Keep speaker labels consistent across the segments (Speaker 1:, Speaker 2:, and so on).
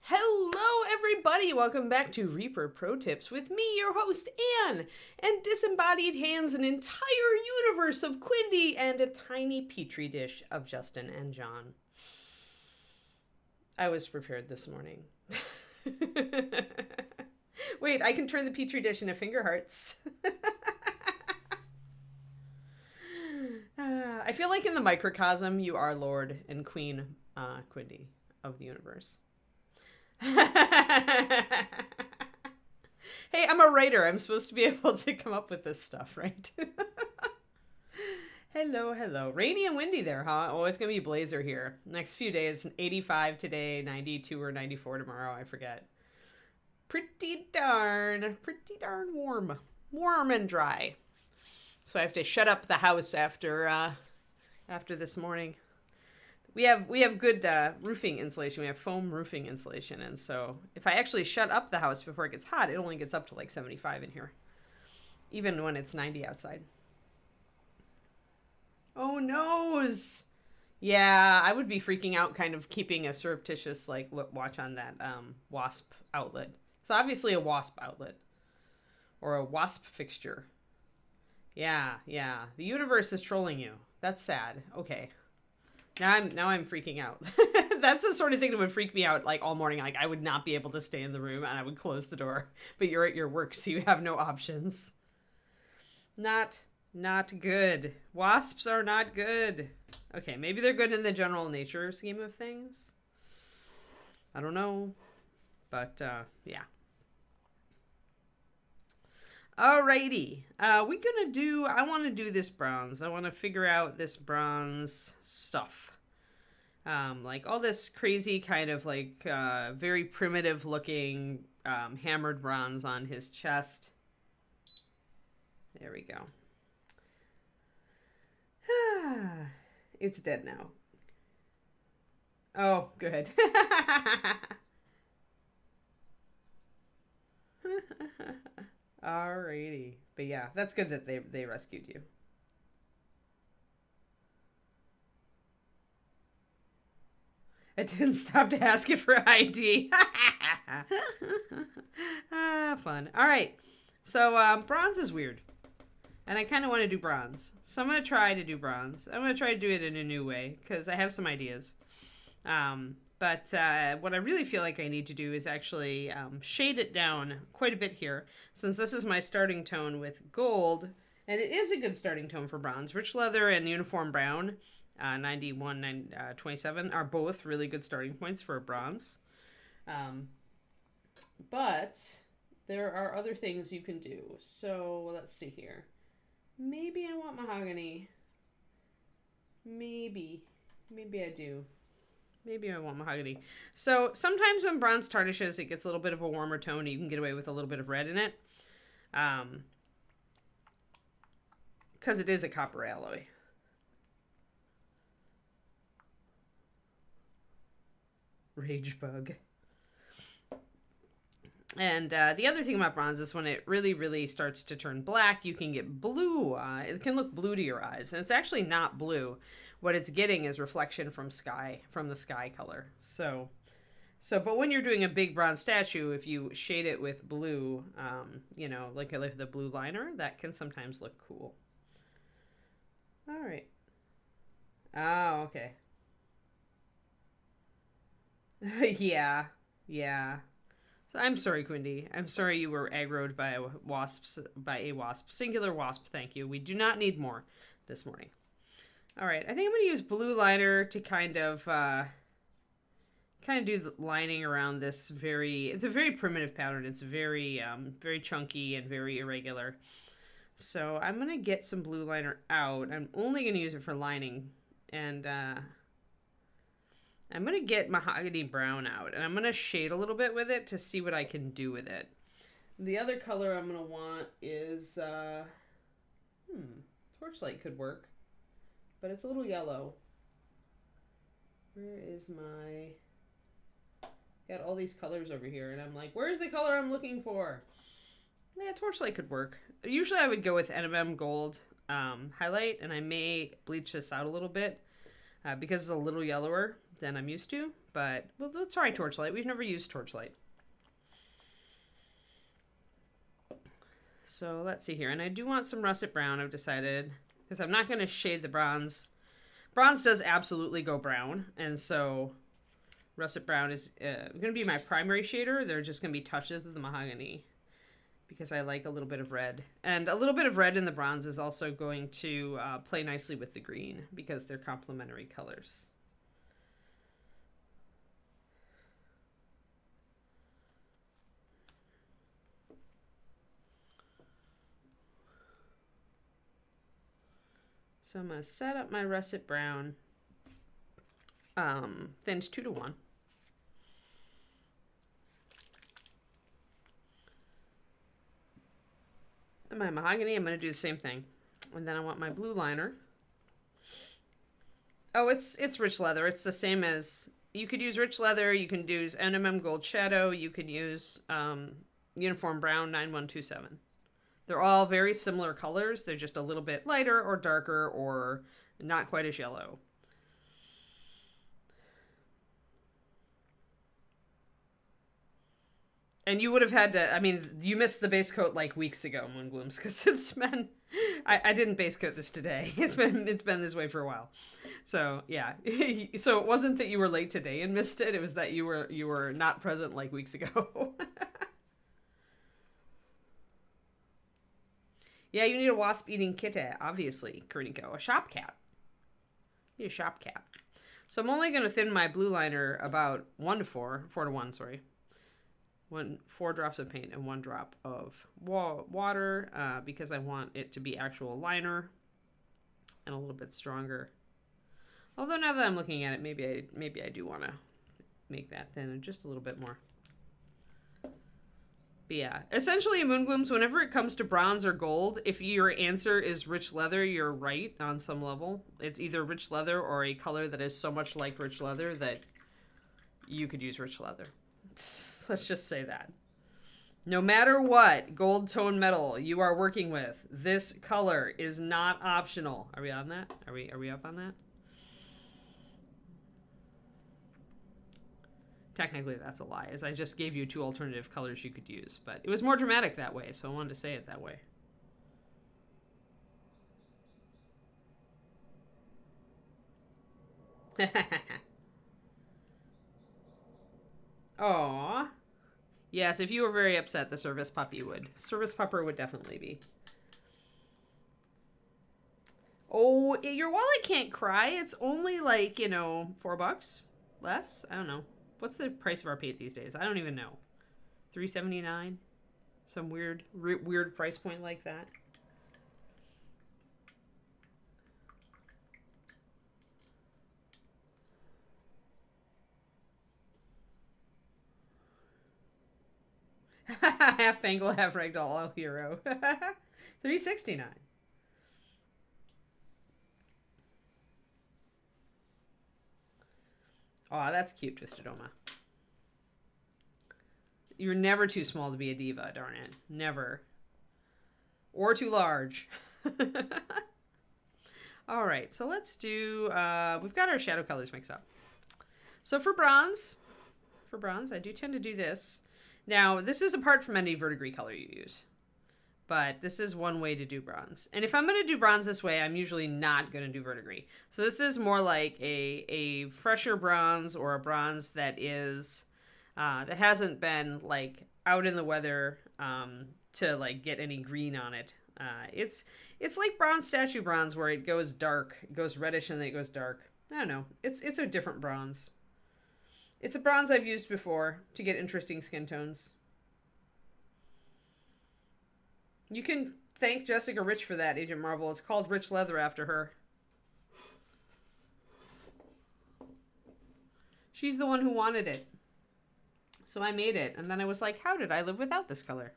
Speaker 1: Hello, everybody. Welcome back to Reaper Pro-Tips with me, your host, Anne, and disembodied hands an entire universe of Quindy and a tiny petri dish of Justin and John. I was prepared this morning. Wait, I can turn the petri dish into finger hearts. I feel like in the microcosm, you are Lord and Queen Quindy of the universe. Hey, I'm a writer. I'm supposed to be able to come up with this stuff, right? Hello. Rainy and windy there, huh? Oh, it's going to be blazer here. Next few days, 85 today, 92 or 94 tomorrow. I forget. Pretty darn warm. Warm and dry. So I have to shut up the house after this morning. We have good roofing insulation. We have foam roofing insulation. And so if I actually shut up the house before it gets hot, it only gets up to like 75 in here. Even when it's 90 outside. Oh, noes. Yeah, I would be freaking out kind of keeping a surreptitious watch on that wasp outlet. It's obviously a wasp outlet. Or a wasp fixture. Yeah. The universe is trolling you. That's sad. Okay. Now I'm freaking out. That's the sort of thing that would freak me out like all morning. Like I would not be able to stay in the room and I would close the door. But you're at your work, so you have no options. Not good. Wasps are not good. Okay, maybe they're good in the general nature scheme of things. I don't know. But yeah. Alrighty, I want to do this bronze. I want to figure out this bronze stuff. Like all this crazy kind of very primitive looking hammered bronze on his chest. There we go. It's dead now. Oh, good. Alrighty. But yeah, that's good that they rescued you. I didn't stop to ask it for ID. Fun. Alright. So bronze is weird. And I kind of want to do bronze. So I'm going to try to do bronze. I'm going to try to do it in a new way because I have some ideas. But what I really feel like I need to do is actually shade it down quite a bit here, since this is my starting tone with gold, and it is a good starting tone for bronze. Rich leather and uniform brown, 91, 27, are both really good starting points for a bronze. But there are other things you can do. So let's see here. Maybe I want mahogany. Maybe I do. Maybe I want mahogany. So sometimes when bronze tarnishes, it gets a little bit of a warmer tone. You can get away with a little bit of red in it. Because it is a copper alloy. Rage bug. And the other thing about bronze is when it really, really starts to turn black, you can get blue. It can look blue to your eyes. And it's actually not blue. What it's getting is reflection from the sky color. But when you're doing a big bronze statue, if you shade it with blue, like the blue liner, that can sometimes look cool. All right. Oh, okay. Yeah. So I'm sorry, Quindy. I'm sorry you were aggroed by a wasp. Singular wasp, thank you. We do not need more this morning. All right, I think I'm going to use blue liner to kind of do the lining around this it's a very primitive pattern. It's very chunky and very irregular. So I'm going to get some blue liner out. I'm only going to use it for lining. And I'm going to get mahogany brown out. And I'm going to shade a little bit with it to see what I can do with it. The other color I'm going to want is, torchlight could work. But it's a little yellow. Where is my... Got all these colors over here, and I'm like, where's the color I'm looking for? Yeah, torchlight could work. Usually I would go with NMM Gold highlight, and I may bleach this out a little bit because it's a little yellower than I'm used to. But well, let's try Torchlight. We've never used Torchlight. So let's see here. And I do want some russet brown, I've decided, because I'm not going to shade the bronze. Bronze does absolutely go brown. And so russet brown is going to be my primary shader. They're just going to be touches of the mahogany because I like a little bit of red. And a little bit of red in the bronze is also going to play nicely with the green because they're complementary colors. So I'm going to set up my russet brown, thinned 2:1. And my mahogany, I'm going to do the same thing. And then I want my blue liner. Oh, it's rich leather. It's the same as, you could use rich leather, you can use NMM Gold Shadow, you could use Uniform Brown 9127. They're all very similar colors. They're just a little bit lighter or darker or not quite as yellow. And you would have had to, I mean, you missed the base coat like weeks ago, Moonglooms, because it's been, I didn't base coat this today. It's been this way for a while. So yeah, so it wasn't that you were late today and missed it. It was that you were not present like weeks ago. Yeah, you need a wasp-eating kitty, obviously, Kariniko. A shop cat. You need a shop cat. So I'm only going to thin my blue liner about 4 to 1, sorry. 4 drops of paint and 1 drop of water because I want it to be actual liner and a little bit stronger. Although now that I'm looking at it, maybe I do want to make that thin just a little bit more. But yeah, essentially in Moonglooms, whenever it comes to bronze or gold, if your answer is rich leather, you're right on some level. It's either rich leather or a color that is so much like rich leather that you could use rich leather. Let's just say that. No matter what gold tone metal you are working with, this color is not optional. Are we on that? Are we up on that? Technically, that's a lie, as I just gave you 2 alternative colors you could use. But it was more dramatic that way, so I wanted to say it that way. Aww. Yes, if you were very upset, the service puppy would. Service pupper would definitely be. Oh, your wallet can't cry. It's only like, you know, $4 less. I don't know. What's the price of our paint these days? I don't even know. $3.79? Some weird price point like that. Half Bengal, half Ragdoll, all hero. $3.69. Oh, that's cute, Twisted Oma. You're never too small to be a diva, darn it. Never. Or too large. All right, so let's do, we've got our shadow colors mixed up. So for bronze, I do tend to do this. Now, this is apart from any verdigris color you use. But this is one way to do bronze. And if I'm going to do bronze this way, I'm usually not going to do verdigris. So this is more like a fresher bronze, or a bronze that is that hasn't been like out in the weather to like get any green on it. It's like bronze statue bronze, where it goes dark, it goes reddish, and then it goes dark. I don't know. It's a different bronze. It's a bronze I've used before to get interesting skin tones. You can thank Jessica Rich for that, Agent Marvel. It's called Rich Leather after her. She's the one who wanted it. So I made it. And then I was like, how did I live without this color?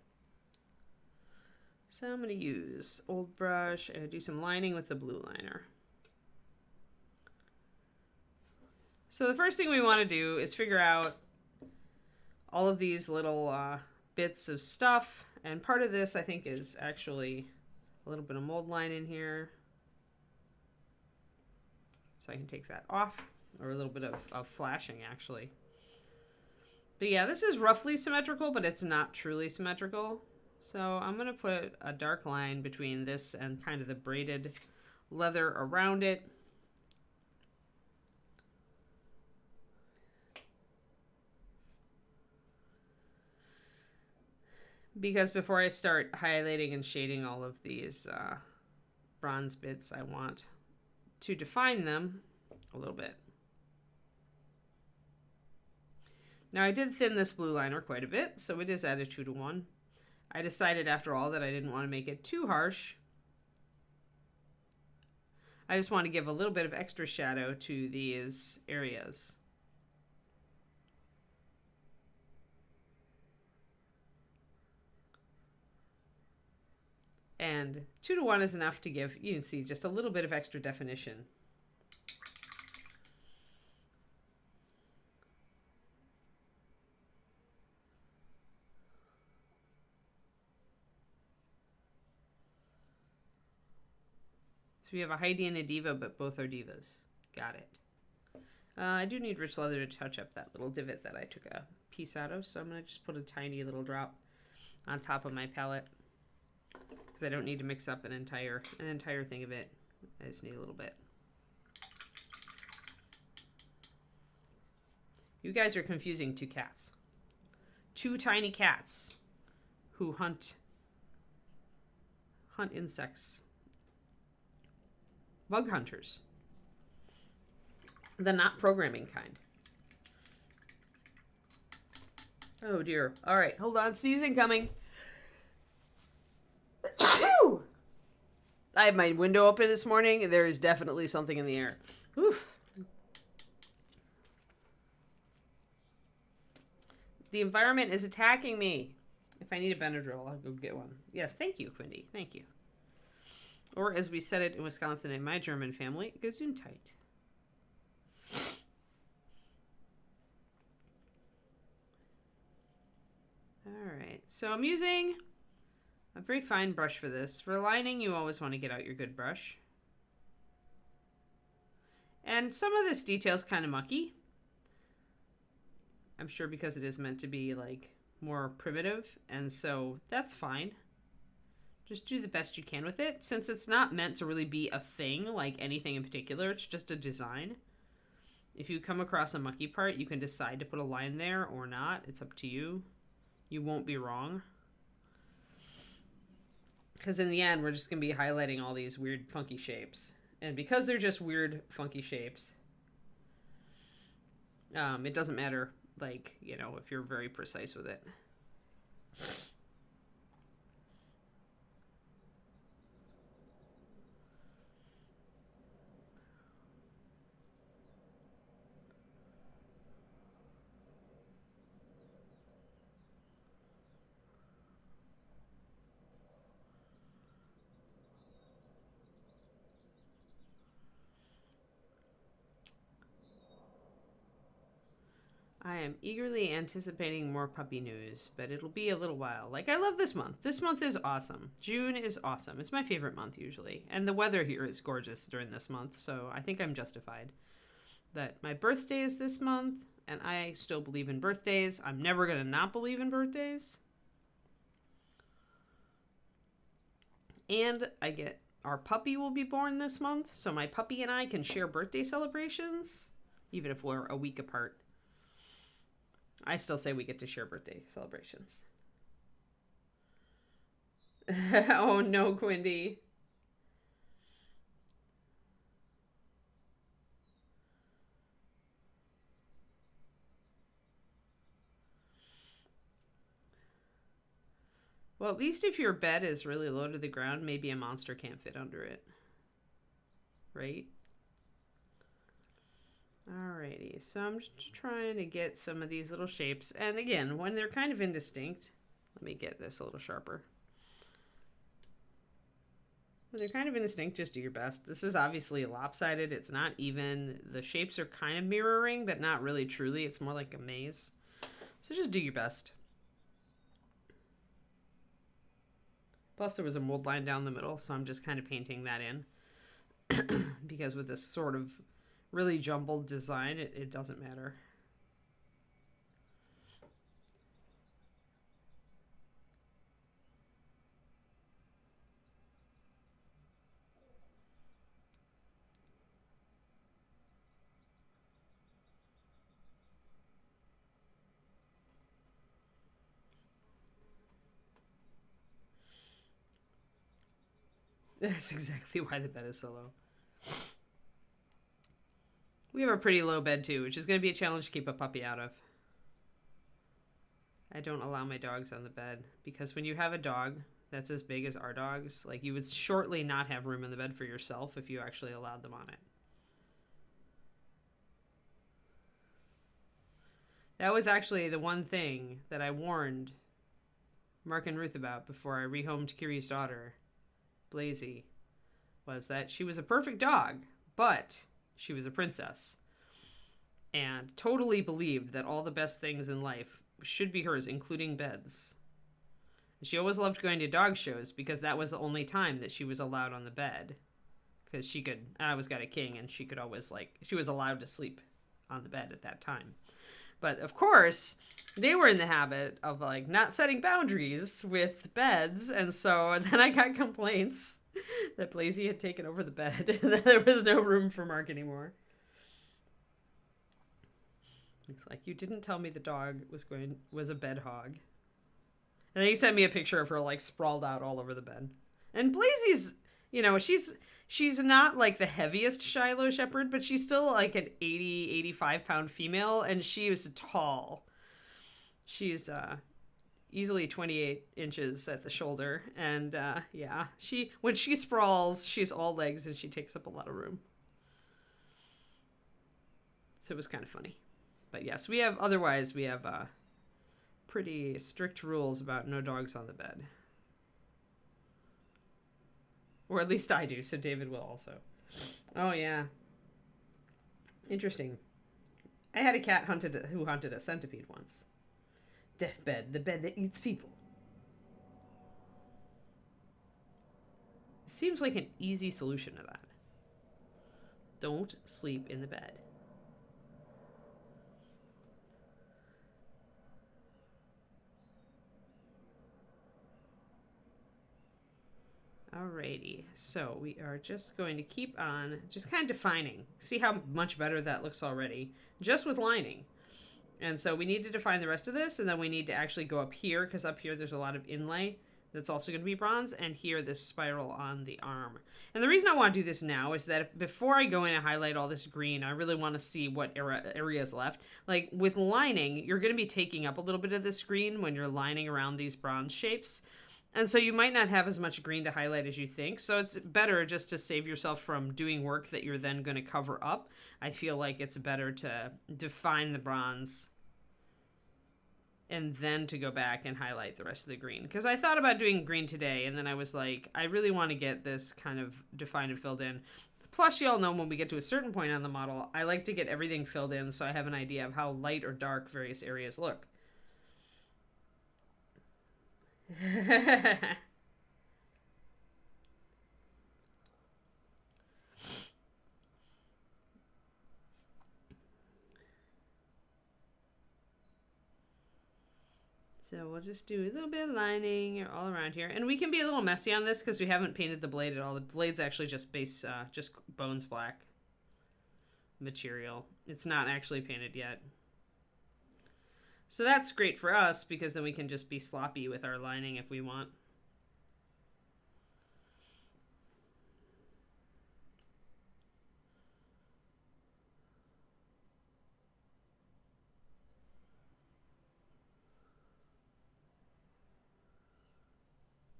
Speaker 1: So I'm going to use old brush and do some lining with the blue liner. So the first thing we want to do is figure out all of these little bits of stuff. And part of this, I think, is actually a little bit of mold line in here. So I can take that off, or a little bit of flashing actually. But yeah, this is roughly symmetrical, but it's not truly symmetrical. So I'm going to put a dark line between this and kind of the braided leather around it. Because before I start highlighting and shading all of these bronze bits, I want to define them a little bit. Now I did thin this blue liner quite a bit, so it is at a 2:1. I decided after all that I didn't want to make it too harsh. I just want to give a little bit of extra shadow to these areas. And 2:1 is enough to give, you can see, just a little bit of extra definition. So we have a Heidi and a diva, but both are divas. Got it. I do need rich leather to touch up that little divot that I took a piece out of, so I'm going to just put a tiny little drop on top of my palette, because I don't need to mix up an entire thing of it. I just need a little bit. You guys are confusing two cats. Two tiny cats who hunt insects. Bug hunters. The not programming kind. Oh dear. All right, hold on. Sneezing coming. I have my window open this morning. There is definitely something in the air. Oof. The environment is attacking me. If I need a Benadryl, I'll go get one. Yes, thank you, Quindy. Thank you. Or as we said it in Wisconsin in my German family, Gesundheit. Alright, so I'm using a very fine brush for this. For lining, you always want to get out your good brush. And some of this detail is kind of mucky. I'm sure because it is meant to be like more primitive, and so that's fine. Just do the best you can with it. Since it's not meant to really be a thing, like anything in particular, it's just a design. If you come across a mucky part, you can decide to put a line there or not. It's up to you. You won't be wrong. Because in the end, we're just going to be highlighting all these weird, funky shapes. And because they're just weird, funky shapes, it doesn't matter, like, you know, if you're very precise with it. I am eagerly anticipating more puppy news, but it'll be a little while. Like, I love this month. This month is awesome. June is awesome. It's my favorite month usually. And the weather here is gorgeous during this month, so I think I'm justified. That my birthday is this month, and I still believe in birthdays. I'm never going to not believe in birthdays. And our puppy will be born this month, so my puppy and I can share birthday celebrations, even if we're a week apart. I still say we get to share birthday celebrations. Oh no, Quindy. Well, at least if your bed is really low to the ground, maybe a monster can't fit under it. Right? Alrighty, so I'm just trying to get some of these little shapes. And again, when they're kind of indistinct, let me get this a little sharper. When they're kind of indistinct, just do your best. This is obviously lopsided. It's not even. The shapes are kind of mirroring, but not really truly. It's more like a maze. So just do your best. Plus there was a mold line down the middle, so I'm just kind of painting that in. Because with this sort of really jumbled design, it doesn't matter. That's exactly why the bed is so low. We have a pretty low bed too, which is going to be a challenge to keep a puppy out of. I don't allow my dogs on the bed because when you have a dog that's as big as our dogs, like you would shortly not have room in the bed for yourself if you actually allowed them on it. That was actually the one thing that I warned Mark and Ruth about before I rehomed Kiri's daughter, Blazy, was that she was a perfect dog, but she was a princess. And totally believed that all the best things in life should be hers, including beds. She always loved going to dog shows because that was the only time that she was allowed on the bed. Because she could, I always got a king, and she could always, she was allowed to sleep on the bed at that time. But of course, they were in the habit of not setting boundaries with beds, and so then I got complaints that Blazy had taken over the bed and that there was no room for Mark anymore. It's like, you didn't tell me the dog was a bed hog. And then he sent me a picture of her sprawled out all over the bed. And Blazy's, she's not the heaviest Shiloh Shepherd, but she's still an 80, 85 pound female, and she was tall. She's easily 28 inches at the shoulder, and yeah, when she sprawls, she's all legs and she takes up a lot of room. So it was kind of funny. But yes, we have pretty strict rules about no dogs on the bed. Or at least I do, so David will also. Oh, yeah. Interesting. I had a cat who hunted a centipede once. Deathbed, the bed that eats people. It seems like an easy solution to that. Don't sleep in the bed. Alrighty, so we are just going to keep on just kind of defining. See how much better that looks already, just with lining. And so we need to define the rest of this, and then we need to actually go up here, because up here there's a lot of inlay that's also going to be bronze, and here this spiral on the arm. And the reason I want to do this now is that before I go in and highlight all this green, I really want to see what area is left. With lining, you're going to be taking up a little bit of this green when you're lining around these bronze shapes. And so you might not have as much green to highlight as you think. So it's better just to save yourself from doing work that you're then going to cover up. I feel like it's better to define the bronze and then to go back and highlight the rest of the green. Because I thought about doing green today, and then I was like, I really want to get this kind of defined and filled in. Plus, you all know when we get to a certain point on the model, I like to get everything filled in so I have an idea of how light or dark various areas look. So we'll just do a little bit of lining all around here. And we can be a little messy on this because we haven't painted the blade at all. The blade's actually just just bones black material. It's not actually painted yet. So that's great for us because then we can just be sloppy with our lining if we want.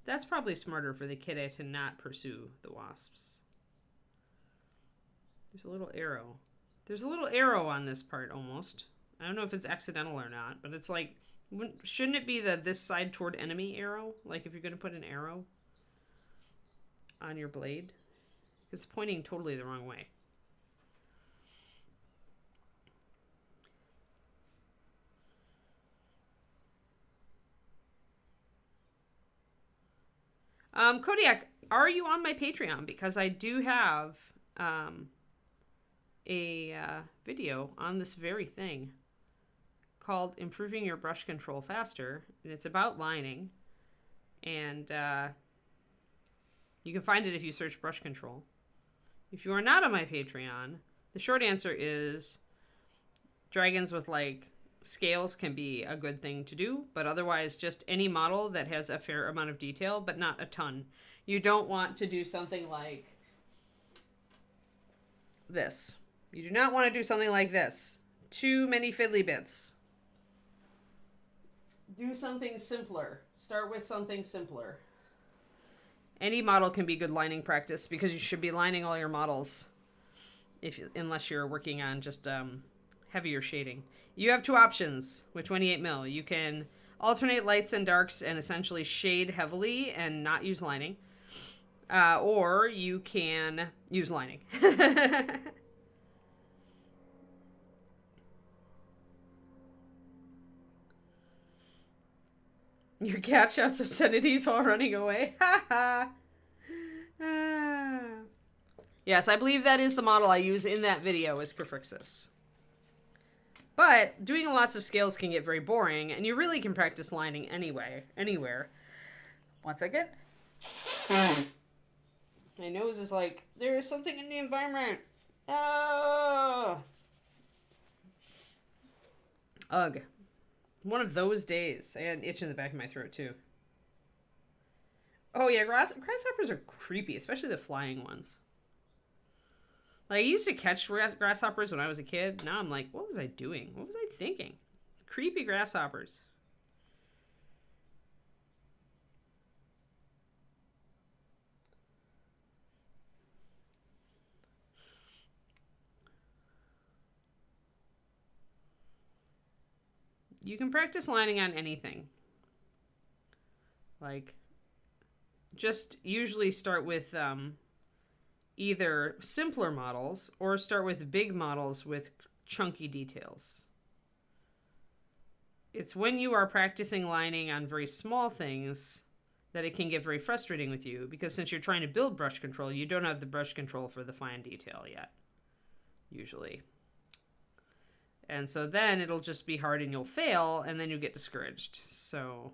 Speaker 1: That's probably smarter for the kiddo to not pursue the wasps. There's a little arrow. There's a little arrow on this part almost. I don't know if it's accidental or not, but it's shouldn't it be this side toward enemy arrow? If you're going to put an arrow on your blade? It's pointing totally the wrong way. Kodiak, are you on my Patreon? Because I do have a video on this very thing called Improving Your Brush Control Faster, and it's about lining, and you can find it if you search brush control. If you are not on my Patreon, the short answer is dragons with like scales can be a good thing to do, but otherwise just any model that has a fair amount of detail, but not a ton. You don't want to do something like this. You do not want to do something like this. Too many fiddly bits. Do something simpler. Start with something simpler. Any model can be good lining practice because you should be lining all your models unless you're working on just heavier shading. You have two options with 28 mil. You can alternate lights and darks and essentially shade heavily and not use lining. Or you can use lining. Your cat shouts obscenities while running away. Yes, I believe that is the model I use in that video, is Caphryxis. But doing lots of scales can get very boring, and you really can practice lining anywhere. One second. My nose is like, there is something in the environment. Oh! Ugh. One of those days. I had an itch in the back of my throat, too. Oh, yeah, grasshoppers are creepy, especially the flying ones. Like, I used to catch grasshoppers when I was a kid. Now I'm like, what was I doing? What was I thinking? Creepy grasshoppers. You can practice lining on anything. Like, just usually start with either simpler models or start with big models with chunky details. It's when you are practicing lining on very small things that it can get very frustrating with you, because since you're trying to build brush control, you don't have the brush control for the fine detail yet, usually. And so then it'll just be hard and you'll fail, and then you'll get discouraged. So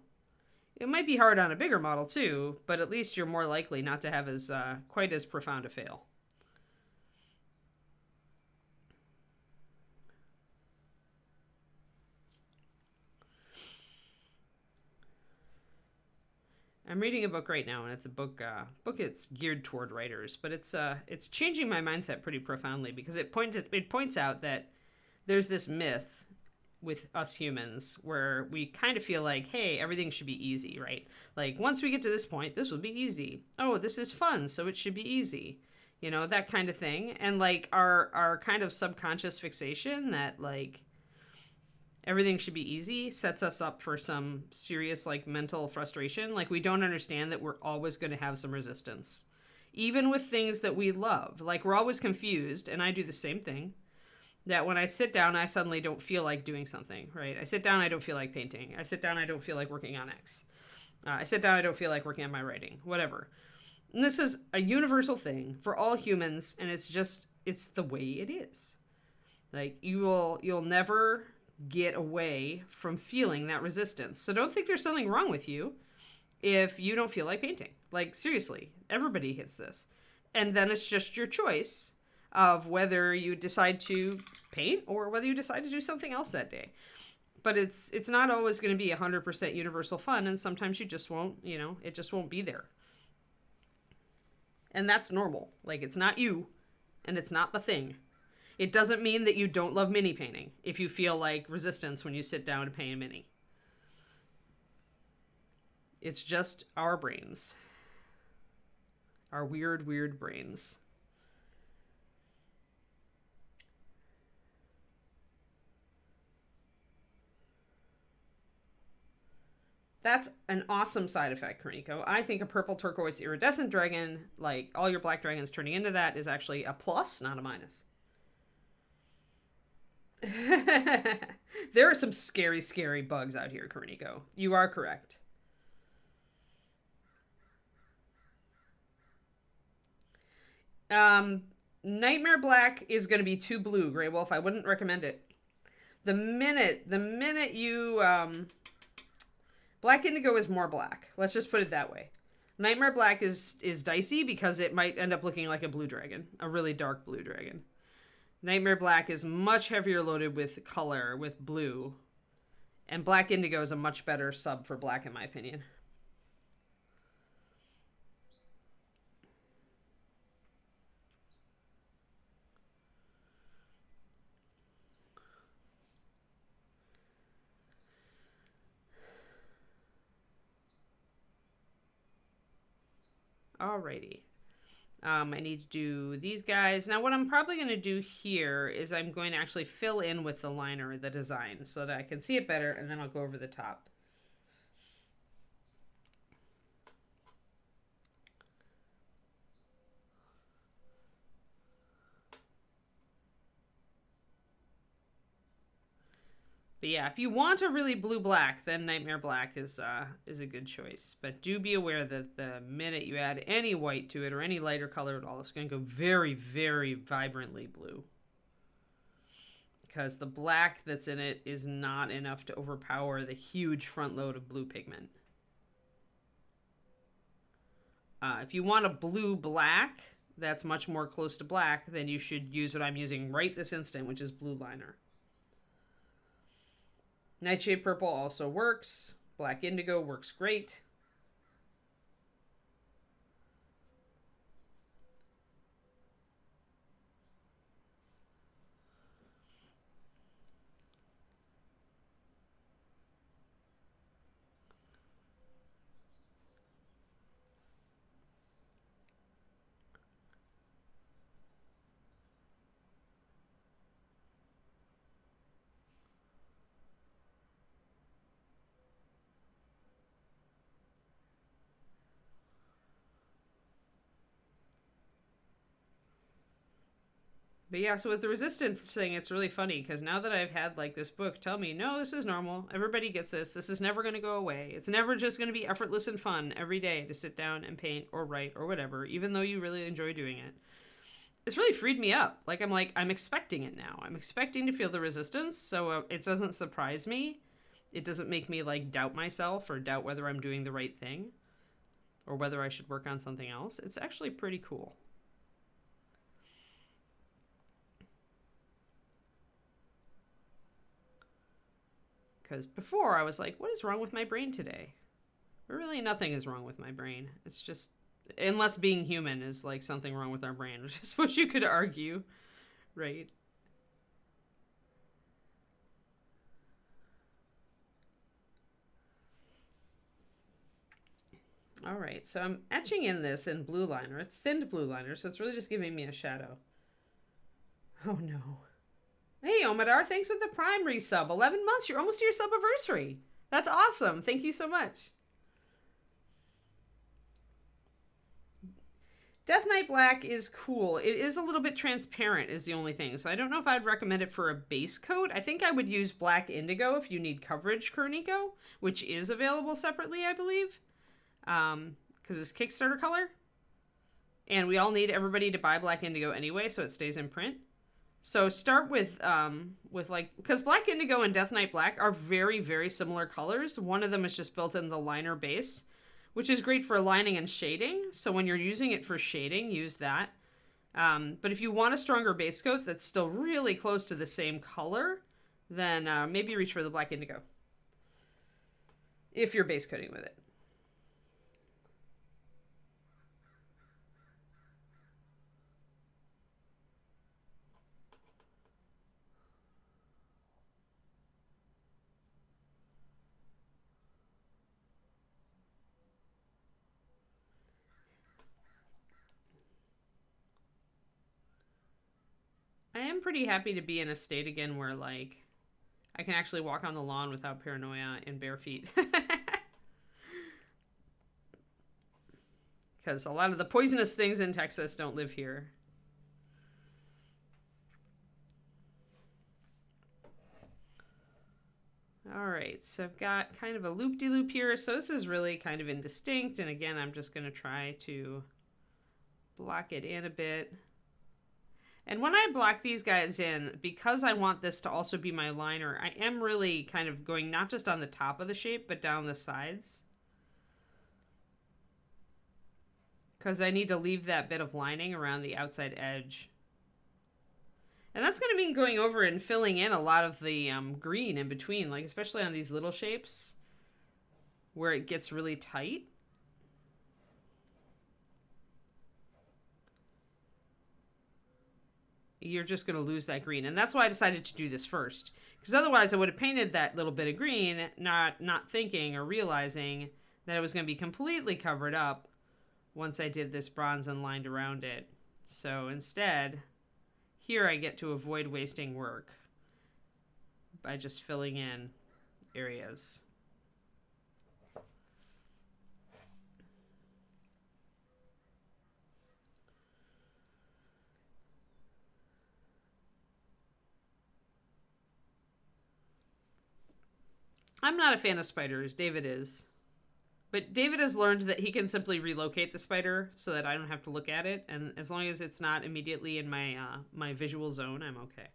Speaker 1: it might be hard on a bigger model too, but at least you're more likely not to have as quite as profound a fail. I'm reading a book right now, and it's a book it's geared toward writers, but it's changing my mindset pretty profoundly, because it points out that there's this myth with us humans where we kind of feel like, hey, everything should be easy, right? Like, once we get to this point, this will be easy. Oh, this is fun, so it should be easy. You know, that kind of thing. And like our kind of subconscious fixation that like everything should be easy sets us up for some serious like mental frustration. Like, we don't understand that we're always going to have some resistance, even with things that we love. Like, we're always confused, and I do the same thing. That when I sit down, I suddenly don't feel like doing something, right? I sit down, I don't feel like painting. I sit down, I don't feel like working on X. I sit down, I don't feel like working on my writing, whatever. And this is a universal thing for all humans, and it's the way it is. Like, you'll never get away from feeling that resistance. So don't think there's something wrong with you if you don't feel like painting. Like, seriously, everybody hits this. And then it's just your choice of whether you decide to paint or whether you decide to do something else that day. But it's not always going to be 100% universal fun, and sometimes you just won't, it just won't be there. And that's normal. Like, it's not you, and it's not the thing. It doesn't mean that you don't love mini painting if you feel like resistance when you sit down to paint a mini. It's just our brains. Our weird, weird brains. That's an awesome side effect, Kariko. I think a purple turquoise iridescent dragon, like all your black dragons turning into that, is actually a plus, not a minus. There are some scary, scary bugs out here, Kariko. You are correct. Nightmare Black is going to be too blue, Grey Wolf. I wouldn't recommend it. The minute you, Black Indigo is more black. Let's just put it that way. Nightmare Black is dicey because it might end up looking like a blue dragon, a really dark blue dragon. Nightmare Black is much heavier loaded with color, with blue. And Black Indigo is a much better sub for black, in my opinion. Alrighty. I need to do these guys. Now what I'm probably going to do here is I'm going to actually fill in with the liner, the design, so that I can see it better, and then I'll go over the top. But yeah, if you want a really blue-black, then Nightmare Black is a good choice. But do be aware that the minute you add any white to it or any lighter color at all, it's going to go very, very vibrantly blue. Because the black that's in it is not enough to overpower the huge front load of blue pigment. If you want a blue-black that's much more close to black, then you should use what I'm using right this instant, which is blue liner. Nightshade Purple also works. Black Indigo works great. But yeah, so with the resistance thing, it's really funny because now that I've had like this book tell me, no, this is normal. Everybody gets this. This is never going to go away. It's never just going to be effortless and fun every day to sit down and paint or write or whatever, even though you really enjoy doing it. It's really freed me up. I'm expecting it now. I'm expecting to feel the resistance, so it doesn't surprise me. It doesn't make me like doubt myself or doubt whether I'm doing the right thing or whether I should work on something else. It's actually pretty cool. Because before I was like, what is wrong with my brain today? But really nothing is wrong with my brain. It's just, unless being human is like something wrong with our brain, which I suppose you could argue, right? All right, so I'm etching in this in blue liner. It's thinned blue liner, so it's really just giving me a shadow. Oh no. Hey, Omadar, thanks for the Prime resub. 11 months, you're almost to your sub-anniversary. That's awesome. Thank you so much. Death Knight Black is cool. It is a little bit transparent is the only thing. So I don't know if I'd recommend it for a base coat. I think I would use Black Indigo if you need coverage Kurnico, which is available separately, I believe. Because it's Kickstarter color. And we all need everybody to buy Black Indigo anyway, so it stays in print. So start with like, because Black Indigo and Death Knight Black are very, very similar colors. One of them is just built in the liner base, which is great for lining and shading. So when you're using it for shading, use that. But if you want a stronger base coat that's still really close to the same color, then maybe reach for the Black Indigo. If you're base coating with it. I am pretty happy to be in a state again where, like, I can actually walk on the lawn without paranoia and bare feet. Because a lot of the poisonous things in Texas don't live here. All right, so I've got kind of a loop-de-loop here. So this is really kind of indistinct. And again, I'm just going to try to block it in a bit. And when I block these guys in, because I want this to also be my liner, I am really kind of going not just on the top of the shape, but down the sides. Because I need to leave that bit of lining around the outside edge. And that's going to mean going over and filling in a lot of the green in between, like especially on these little shapes where it gets really tight. You're just going to lose that green. And that's why I decided to do this first. Because otherwise I would have painted that little bit of green, not thinking or realizing that it was going to be completely covered up once I did this bronze and lined around it. So instead, here I get to avoid wasting work by just filling in areas. I'm not a fan of spiders. David is. But David has learned that he can simply relocate the spider so that I don't have to look at it. And as long as it's not immediately in my my visual zone, I'm okay.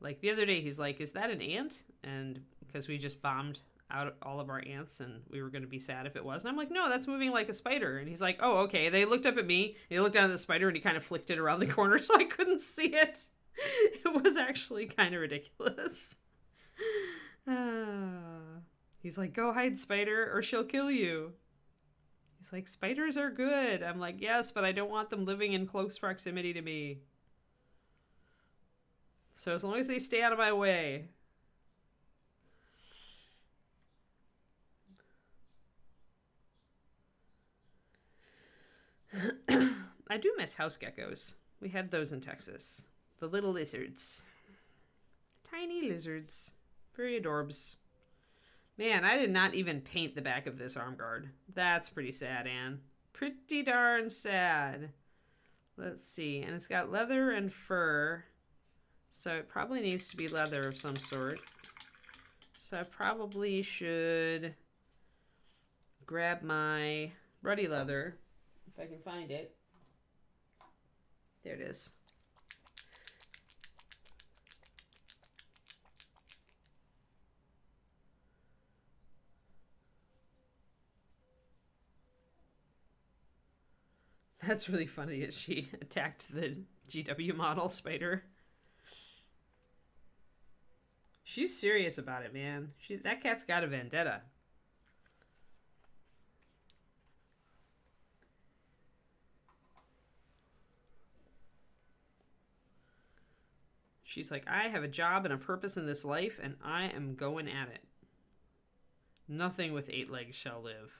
Speaker 1: Like the other day, he's like, "Is that an ant?" And because we just bombed out all of our ants and we were going to be sad if it was. And I'm like, "No, that's moving like a spider." And he's like, "Oh, okay." They looked up at me, and he looked down at the spider, and he kind of flicked it around the corner so I couldn't see it. It was actually kind of ridiculous. He's like, "Go hide, spider, or she'll kill you." He's like, "Spiders are good." I'm like, "Yes, but I don't want them living in close proximity to me. So as long as they stay out of my way." I do miss house geckos. We had those in Texas. The little lizards. Tiny lizards. Very adorbs. Man, I did not even paint the back of this arm guard. That's pretty sad, Anne. Pretty darn sad. Let's see. And it's got leather and fur. So it probably needs to be leather of some sort. So I probably should grab my ruddy leather, if I can find it. There it is. That's really funny that she attacked the GW model spider. She's serious about it, man. That cat's got a vendetta. She's like, "I have a job and a purpose in this life, and I am going at it. Nothing with 8 legs shall live."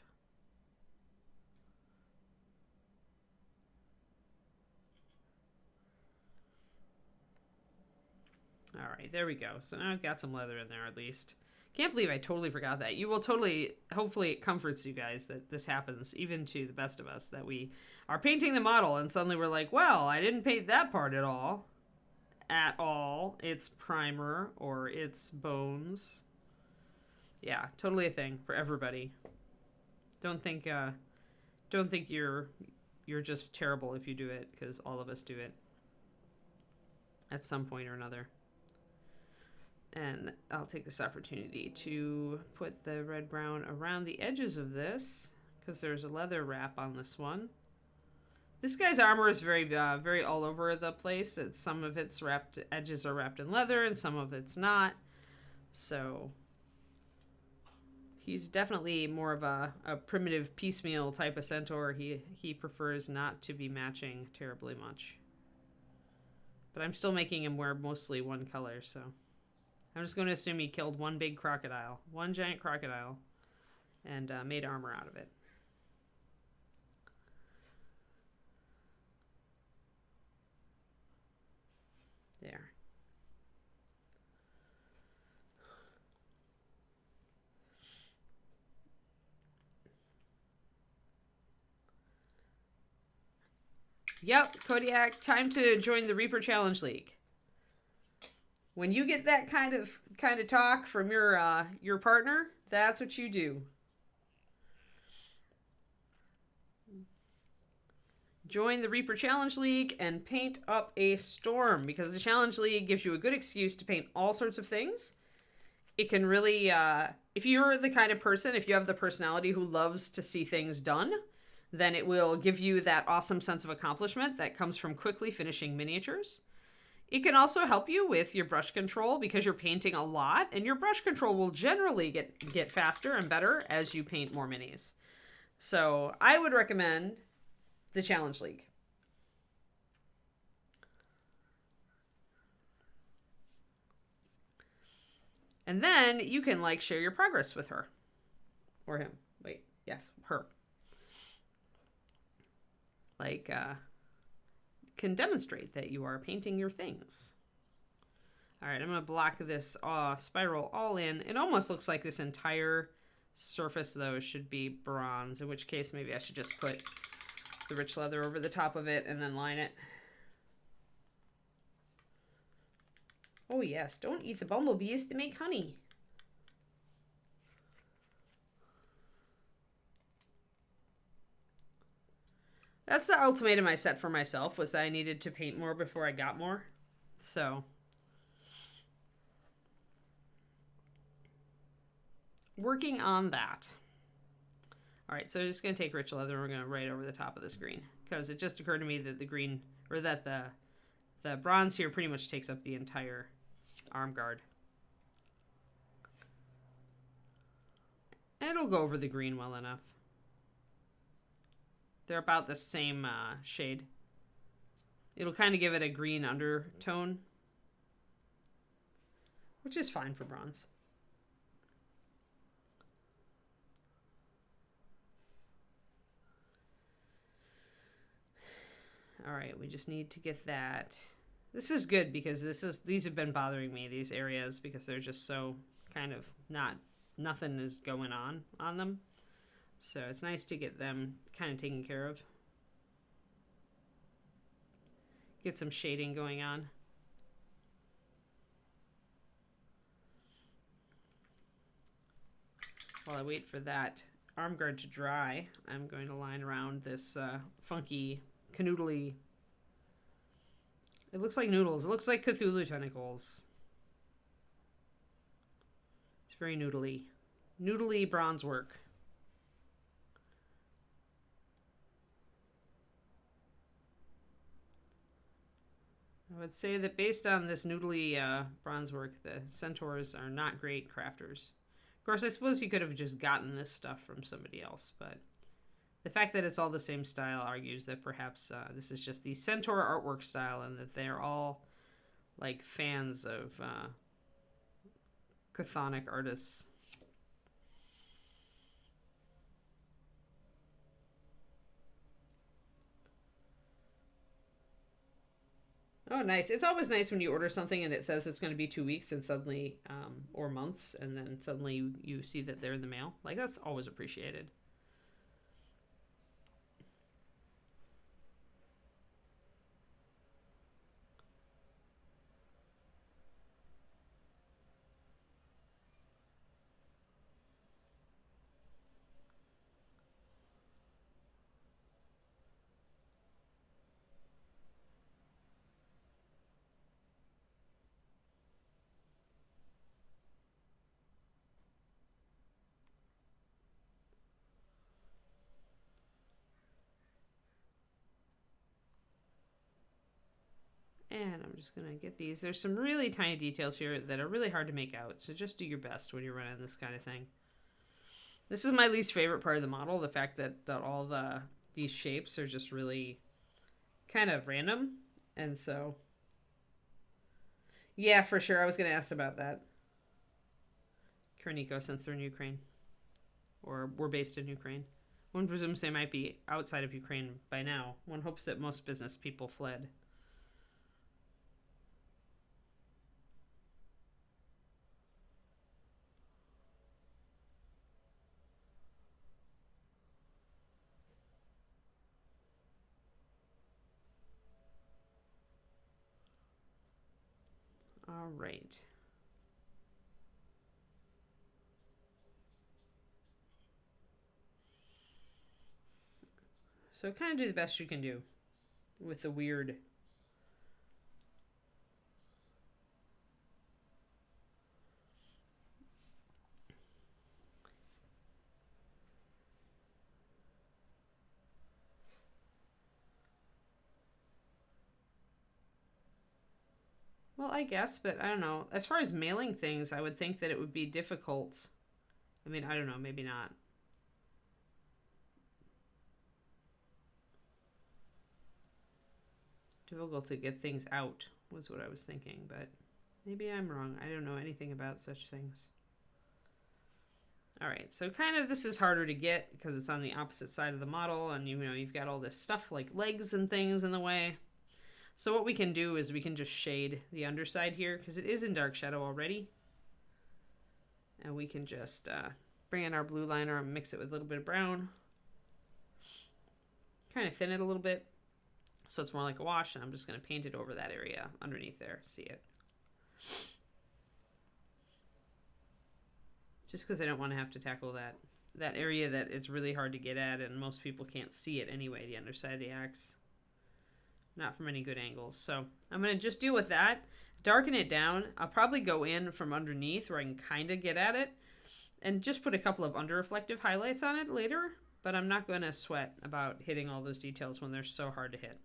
Speaker 1: All right, there we go. So now I've got some leather in there at least. Can't believe I totally forgot that. You will totally, hopefully it comforts you guys that this happens, even to the best of us, that we are painting the model and suddenly we're like, well, I didn't paint that part at all. At all. It's primer or it's bones. Yeah, totally a thing for everybody. Don't think you're just terrible if you do it, because all of us do it at some point or another. And I'll take this opportunity to put the red brown around the edges of this, because there's a leather wrap on this one. This guy's armor is very all over the place. Some of its edges are wrapped in leather and some of it's not. So he's definitely more of a primitive piecemeal type of centaur. He prefers not to be matching terribly much. But I'm still making him wear mostly one color, so I'm just going to assume he killed one big crocodile, one giant crocodile, and made armor out of it. There. Yep, Kodiak, time to join the Reaper Challenge League. When you get that kind of talk from your partner, that's what you do. Join the Reaper Challenge League and paint up a storm, because the Challenge League gives you a good excuse to paint all sorts of things. It can really, if you're the kind of person, if you have the personality who loves to see things done, then it will give you that awesome sense of accomplishment that comes from quickly finishing miniatures. It can also help you with your brush control because you're painting a lot, and your brush control will generally get faster and better as you paint more minis. So I would recommend the Challenge League. And then you can like share your progress with her or him. Wait, yes, her. Like, can demonstrate that you are painting your things. All right, I'm going to block this spiral all in. It almost looks like this entire surface, though, should be bronze, in which case maybe I should just put the rich leather over the top of it and then line it. Oh, yes, don't eat the bumblebees, they make honey. That's the ultimatum I set for myself, was that I needed to paint more before I got more. So working on that. All right, so I'm just going to take rich leather and we're going to write over the top of this green, because it just occurred to me that the green, or that the bronze here pretty much takes up the entire arm guard. And it'll go over the green well enough. They're about the same shade. It'll kind of give it a green undertone, which is fine for bronze. All right, we just need to get that. This is good because these have been bothering me, these areas, because they're just so kind of nothing is going on them. So it's nice to get them kind of taken care of. Get some shading going on. While I wait for that arm guard to dry, I'm going to line around this funky canoodly. It looks like noodles. It looks like Cthulhu tentacles. It's very noodly. Noodly bronze work. I would say that based on this noodly bronze work, the Centaurs are not great crafters. Of course, I suppose you could have just gotten this stuff from somebody else, but the fact that it's all the same style argues that perhaps this is just the Centaur artwork style, and that they're all like fans of chthonic artists. Oh, nice. It's always nice when you order something and it says it's going to be 2 weeks and suddenly, or months, and then suddenly you see that they're in the mail. Like, that's always appreciated. And I'm just going to get these. There's some really tiny details here that are really hard to make out, so just do your best when you're running this kind of thing. This is my least favorite part of the model, the fact that all these shapes are just really kind of random. And so, yeah, for sure, I was going to ask about that. Kerniko, since they're in Ukraine, or were based in Ukraine. One presumes they might be outside of Ukraine by now. One hopes that most business people fled. All right. So kind of do the best you can do. with the weird. Well, I guess, but I don't know. As far as mailing things, I would think that it would be difficult. I mean, I don't know, maybe not. Difficult to get things out was what I was thinking, but maybe I'm wrong. I don't know anything about such things. All right, so kind of this is harder to get because it's on the opposite side of the model, and you've got all this stuff like legs and things in the way. So what we can do is we can just shade the underside here because it is in dark shadow already. And we can just bring in our blue liner and mix it with a little bit of brown. Kind of thin it a little bit so it's more like a wash, and I'm just going to paint it over that area underneath there. See it? Just because I don't want to have to tackle that area that is really hard to get at, and most people can't see it anyway, the underside of the axe. Not from any good angles. So I'm going to just deal with that, darken it down. I'll probably go in from underneath where I can kind of get at it and just put a couple of under reflective highlights on it later, but I'm not going to sweat about hitting all those details when they're so hard to hit.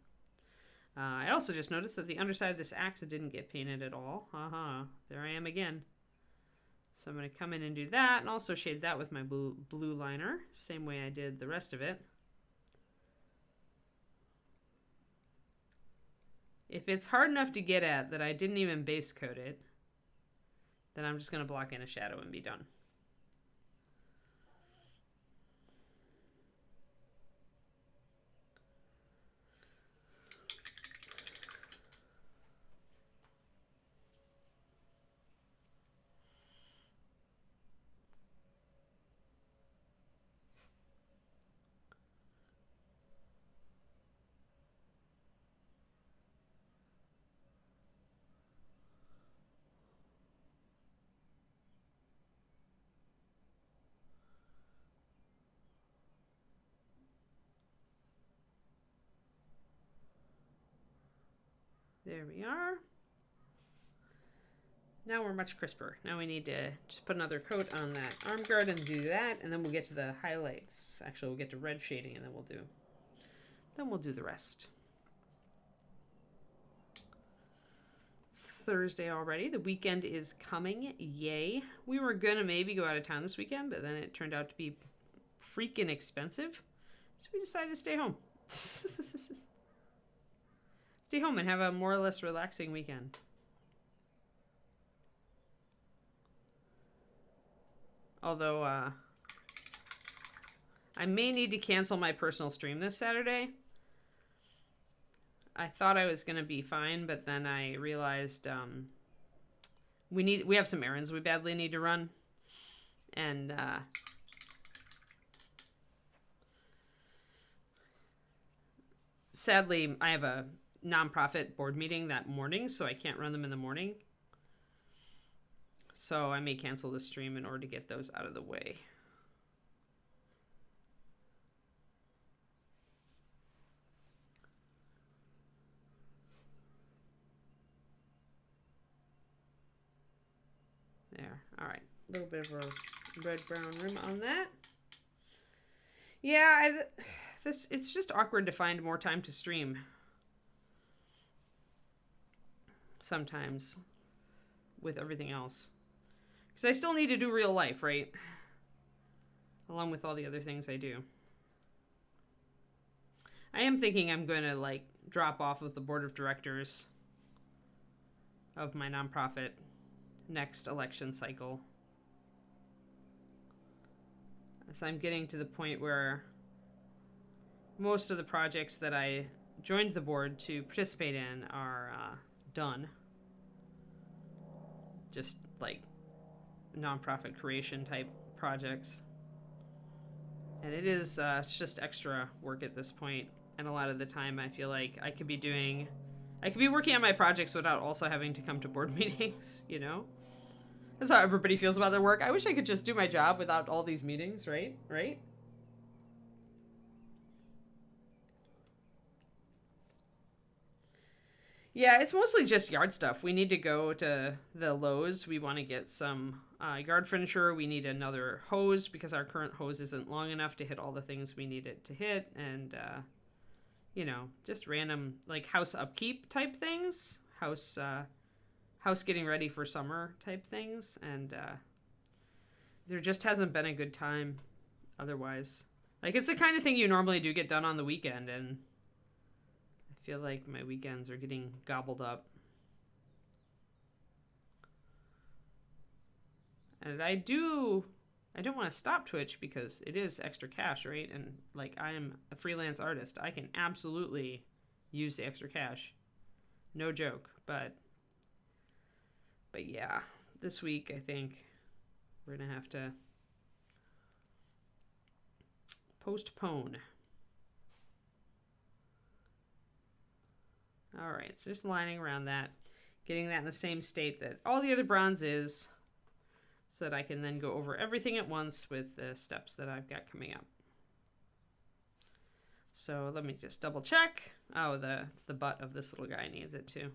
Speaker 1: I also just noticed that the underside of this axe didn't get painted at all. There I am again. So I'm going to come in and do that and also shade that with my blue liner, same way I did the rest of it. If it's hard enough to get at that I didn't even base coat it, then I'm just going to block in a shadow and be done. There we are. Now we're much crisper. Now we need to just put another coat on that arm guard and do that, and then we'll get to the highlights. Actually, we'll get to red shading, and then we'll do the rest. It's Thursday already. The weekend is coming. Yay. We were gonna maybe go out of town this weekend, but then it turned out to be freaking expensive. So we decided to stay home. Stay home and have a more or less relaxing weekend. Although, I may need to cancel my personal stream this Saturday. I thought I was going to be fine, but then I realized we have some errands we badly need to run. And sadly, I have a nonprofit board meeting that morning, so I can't run them in the morning. So I may cancel the stream in order to get those out of the way. There. All right. A little bit of a red-brown rim on that. Yeah, it's just awkward to find more time to stream. Sometimes. With everything else. Because I still need to do real life, right? Along with all the other things I do. I am thinking I'm going to, like, drop off of the board of directors of my nonprofit next election cycle. So I'm getting to the point where most of the projects that I joined the board to participate in are done. Just like nonprofit creation type projects. And it is it's just extra work at this point. And a lot of the time I feel like I could be working on my projects without also having to come to board meetings, you know? That's how everybody feels about their work. I wish I could just do my job without all these meetings, right? Right? Yeah, it's mostly just yard stuff. We need to go to the Lowe's. We want to get some yard furniture. We need another hose because our current hose isn't long enough to hit all the things we need it to hit. And, just random like house upkeep type things, house getting ready for summer type things. And there just hasn't been a good time otherwise. Like, it's the kind of thing you normally do get done on the weekend, and I feel like my weekends are getting gobbled up. And I don't want to stop Twitch because it is extra cash, right? And like, I am a freelance artist. I can absolutely use the extra cash. No joke. But yeah, this week I think we're going to have to postpone. All right, so just lining around that, getting that in the same state that all the other bronze is, so that I can then go over everything at once with the steps that I've got coming up. So let me just double check. Oh, it's the butt of this little guy needs it too.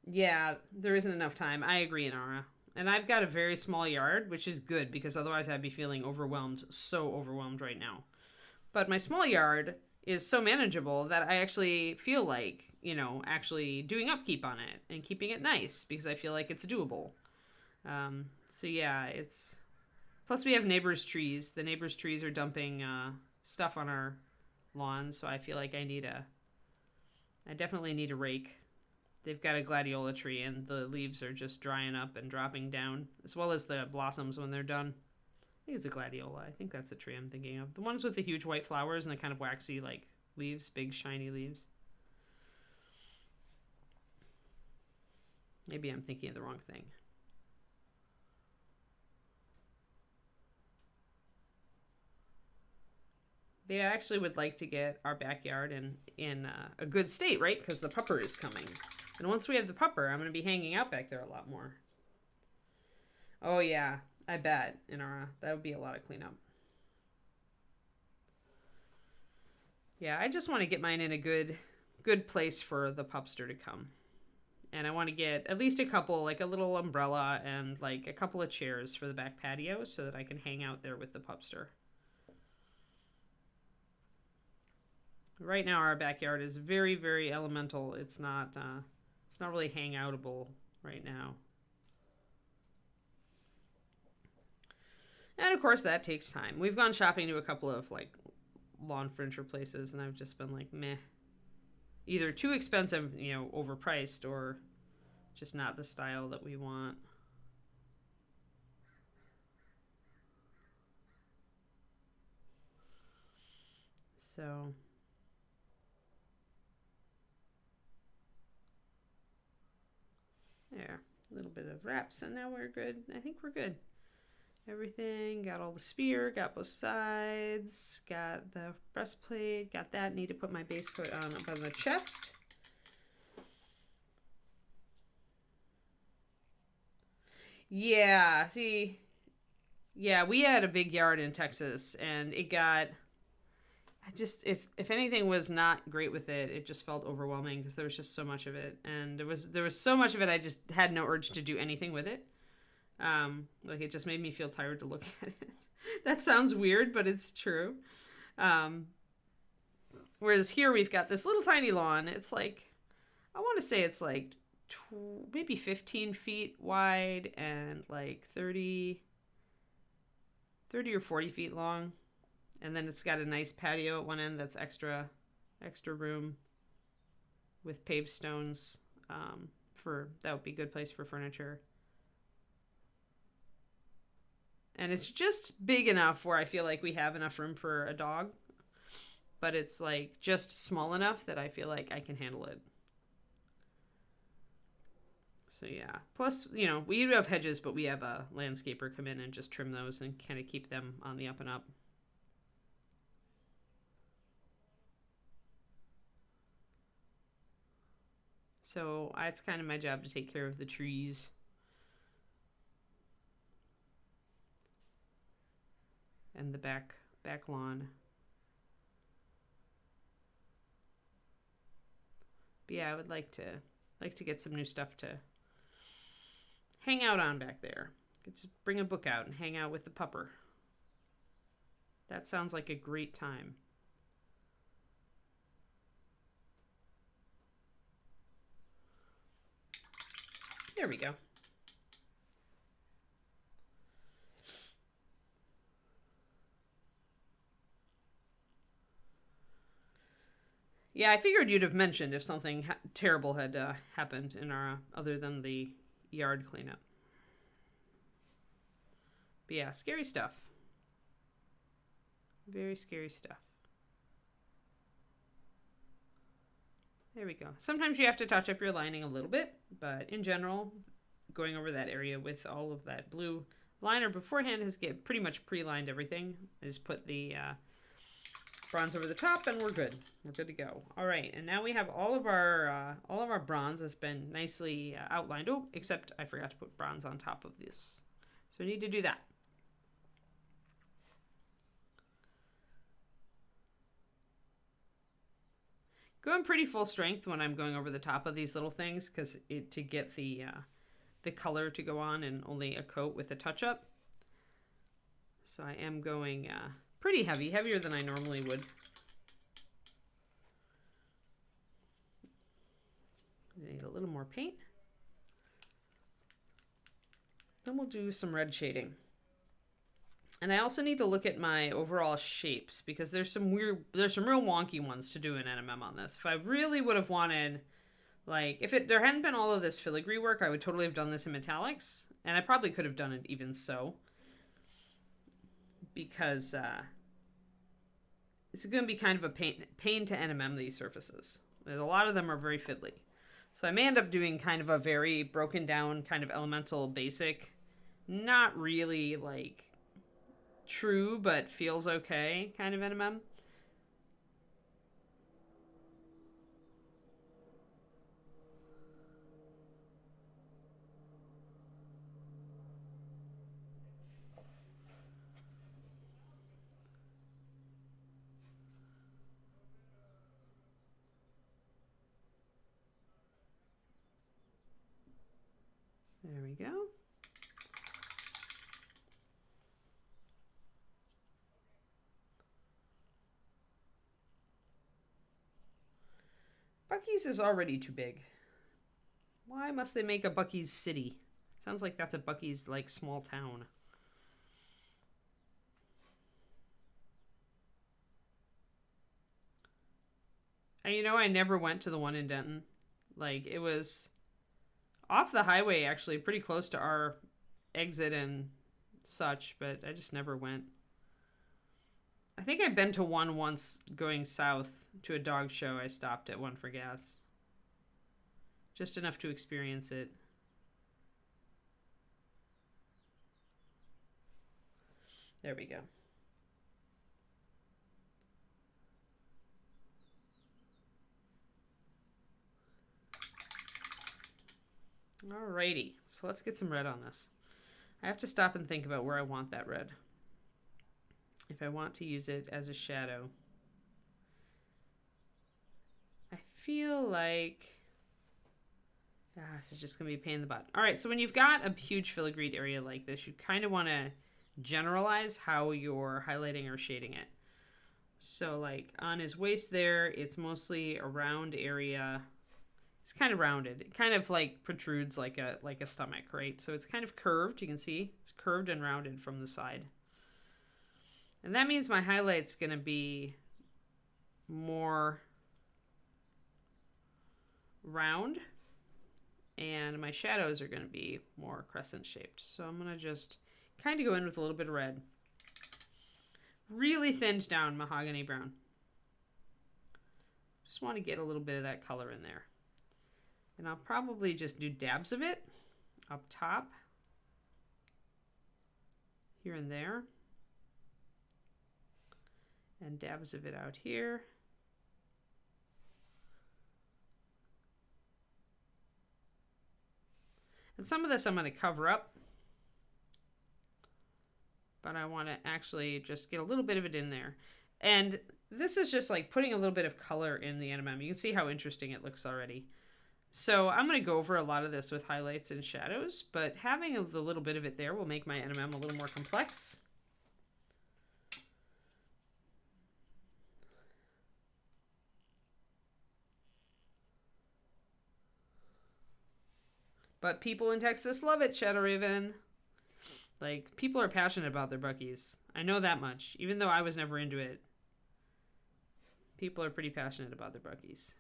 Speaker 1: Yeah, there isn't enough time. I agree, Nara. And I've got a very small yard, which is good because otherwise I'd be feeling overwhelmed, so overwhelmed right now. But my small yard is so manageable that I actually feel like, actually doing upkeep on it and keeping it nice because I feel like it's doable. So yeah, it's... Plus we have neighbors' trees. The neighbors' trees are dumping stuff on our lawn, so I feel like I definitely need a rake. They've got a gladiola tree, and the leaves are just drying up and dropping down, as well as the blossoms when they're done. I think it's a gladiola. I think that's the tree I'm thinking of. The ones with the huge white flowers and the kind of waxy, like, leaves, big, shiny leaves. Maybe I'm thinking of the wrong thing. They actually would like to get our backyard in a good state, right? Because the pupper is coming. And once we have the pupper, I'm going to be hanging out back there a lot more. Oh, yeah. I bet. That would be a lot of cleanup. Yeah, I just want to get mine in a good place for the pupster to come. And I want to get at least a couple, like a little umbrella and like a couple of chairs for the back patio so that I can hang out there with the pupster. Right now, our backyard is very, very elemental. It's not really hangoutable right now. And of course, that takes time. We've gone shopping to a couple of like lawn furniture places, and I've just been like, meh. Either too expensive, overpriced, or just not the style that we want. So... There, a little bit of wraps, and now we're good. I think we're good. Everything, got all the spear, got both sides, got the breastplate, got that. Need to put my base coat on up on the chest. Yeah, see, yeah, we had a big yard in Texas, and it got... if anything was not great with it, it just felt overwhelming because there was just so much of it, and there was so much of it I just had no urge to do anything with it. Like, it just made me feel tired to look at it. That sounds weird, but it's true. Whereas here we've got this little tiny lawn. It's like, I want to say it's like maybe 15 feet wide and like 30 or 40 feet long. And then it's got a nice patio at one end that's extra room with paved stones. That would be a good place for furniture. And it's just big enough where I feel like we have enough room for a dog. But it's like just small enough that I feel like I can handle it. So yeah. Plus, we do have hedges, but we have a landscaper come in and just trim those and kind of keep them on the up and up. So it's kind of my job to take care of the trees. And the back lawn. But yeah, I would like to get some new stuff to hang out on back there. Just bring a book out and hang out with the pupper. That sounds like a great time. There we go. Yeah, I figured you'd have mentioned if something terrible had happened in our other than the yard cleanup. But yeah, scary stuff. Very scary stuff. There we go. Sometimes you have to touch up your lining a little bit, but in general, going over that area with all of that blue liner beforehand has pretty much pre-lined everything. I just put the bronze over the top and we're good. We're good to go. All right, and now we have all of our bronze has been nicely outlined. Oh, except I forgot to put bronze on top of this. So we need to do that. Going pretty full strength when I'm going over the top of these little things because to get the color to go on and only a coat with a touch up. So I am going pretty heavy, heavier than I normally would. I need a little more paint. Then we'll do some red shading. And I also need to look at my overall shapes because there's some real wonky ones to do in NMM on this. If I really would have wanted, like, if there hadn't been all of this filigree work, I would totally have done this in metallics. And I probably could have done it even so. Because it's going to be kind of a pain to NMM these surfaces. There's a lot of them are very fiddly. So I may end up doing kind of a very broken down kind of elemental basic. Not really like true, but feels okay kind of NMM. There we go. Buc-ee's is already too big. Why must they make a Buc-ee's city? Sounds like that's a Buc-ee's like small town. And you know, I never went to the one in Denton. Like, it was off the highway, actually, pretty close to our exit and such, but I just never went. I think I've been to one once going south to a dog show. I stopped at one for gas. Just enough to experience it. There we go. Alrighty, so let's get some red on this. I have to stop and think about where I want that red. If I want to use it as a shadow. I feel like this is just going to be a pain in the butt. All right, so when you've got a huge filigreed area like this, you kind of want to generalize how you're highlighting or shading it. So like on his waist there, it's mostly a round area. It's kind of rounded. It kind of like protrudes like a stomach, right? So it's kind of curved. You can see it's curved and rounded from the side. And that means my highlight's going to be more round. And my shadows are going to be more crescent shaped. So I'm going to just kind of go in with a little bit of red. Really thinned down mahogany brown. Just want to get a little bit of that color in there. And I'll probably just do dabs of it up top, here and there, and dabs of it out here. And some of this I'm going to cover up. But I want to actually just get a little bit of it in there. And this is just like putting a little bit of color in the NMM. You can see how interesting it looks already. So I'm going to go over a lot of this with highlights and shadows, but having a little bit of it there will make my NMM a little more complex. But people in Texas love it, Shadow Raven. Like, people are passionate about their Buc-ee's. I know that much. Even though I was never into it, people are pretty passionate about their Buc-ee's.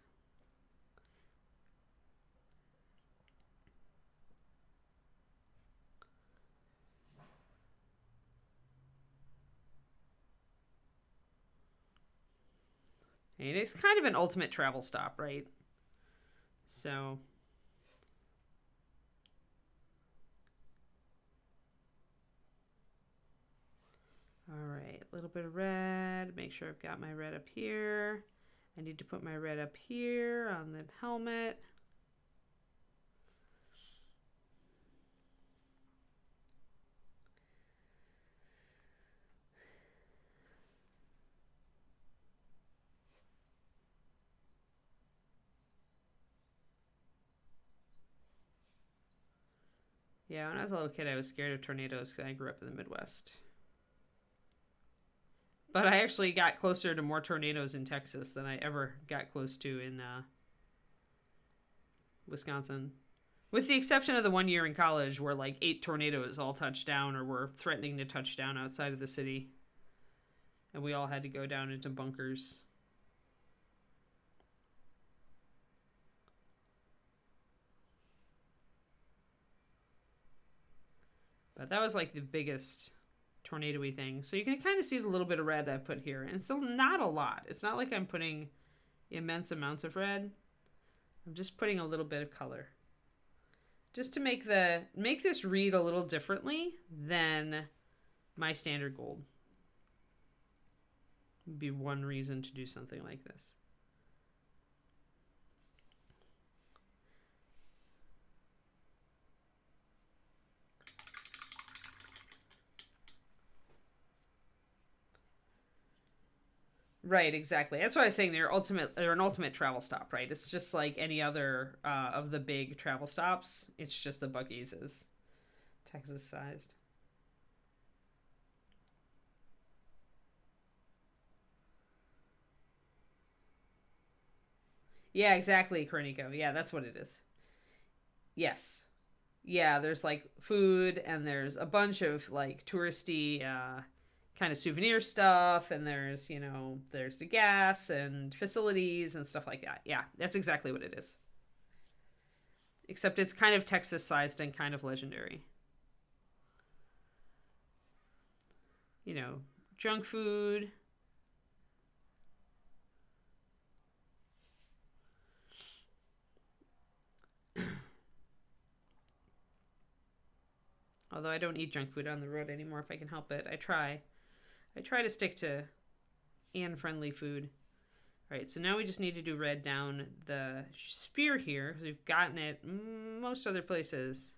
Speaker 1: And it's kind of an ultimate travel stop, right? So... all right, a little bit of red. Make sure I've got my red up here. I need to put my red up here on the helmet. Yeah, when I was a little kid, I was scared of tornadoes because I grew up in the Midwest. But I actually got closer to more tornadoes in Texas than I ever got close to in Wisconsin. With the exception of the one year in college where like 8 tornadoes all touched down or were threatening to touch down outside of the city. And we all had to go down into bunkers. But that was like the biggest tornado-y thing. So you can kind of see the little bit of red I put here. And still not a lot. It's not like I'm putting immense amounts of red. I'm just putting a little bit of color. Just to make this read a little differently than my standard gold. Would be one reason to do something like this. Right, exactly. That's why I was saying they're an ultimate travel stop, right? It's just like any other of the big travel stops. It's just the Buc-ee's is Texas sized. Yeah, exactly, Cornico. Yeah, that's what it is. Yes. Yeah, there's like food and there's a bunch of like touristy kind of souvenir stuff, and there's, you know, there's the gas and facilities and stuff like that. Yeah, that's exactly what it is. Except it's kind of Texas sized and kind of legendary. You know, junk food. Although I don't eat junk food on the road anymore if I can help it. I try. I try to stick to Anne-friendly food. All right, so now we just need to do red down the spear here, because we've gotten it most other places.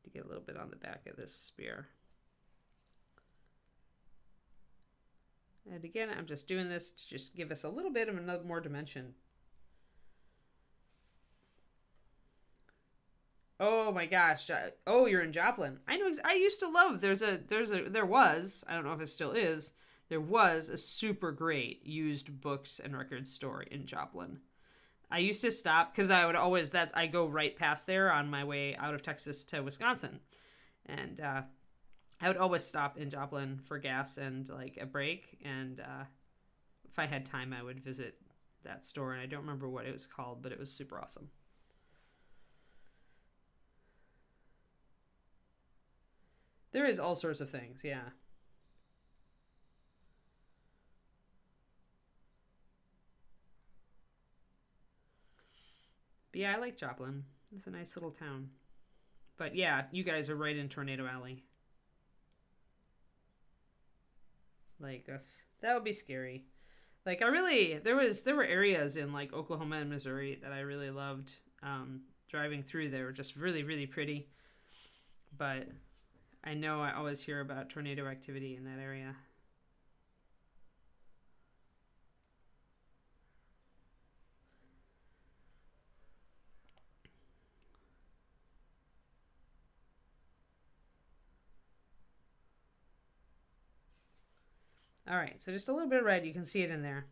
Speaker 1: To get a little bit on the back of this spear. And again, I'm just doing this to just give us a little bit of another more dimension. Oh my gosh. Oh, you're in Joplin. I know. I used to love, there was, I don't know if it still is, there was a super great used books and records store in Joplin. I used to stop because I would always, I go right past there on my way out of Texas to Wisconsin. And I would always stop in Joplin for gas and like a break. And if I had time, I would visit that store. And I don't remember what it was called, but it was super awesome. There is all sorts of things, yeah. But yeah, I like Joplin. It's a nice little town. But yeah, you guys are right in Tornado Alley. Like that would be scary. Like there were areas in like Oklahoma and Missouri that I really loved. driving through. They were just really, really pretty. But I know I always hear about tornado activity in that area. All right, so just a little bit of red. You can see it in there.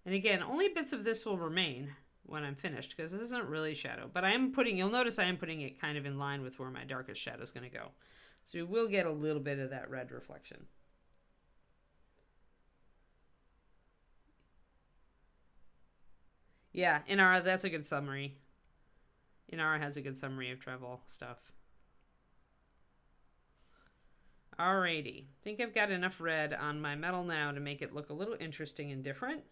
Speaker 1: And again, only bits of this will remain when I'm finished because this isn't really shadow. But I am putting, you'll notice I am putting it kind of in line with where my darkest shadow is going to go. So we will get a little bit of that red reflection. Yeah, Inara, that's a good summary. Inara has a good summary of travel stuff. Alrighty, I think I've got enough red on my metal now to make it look a little interesting and different.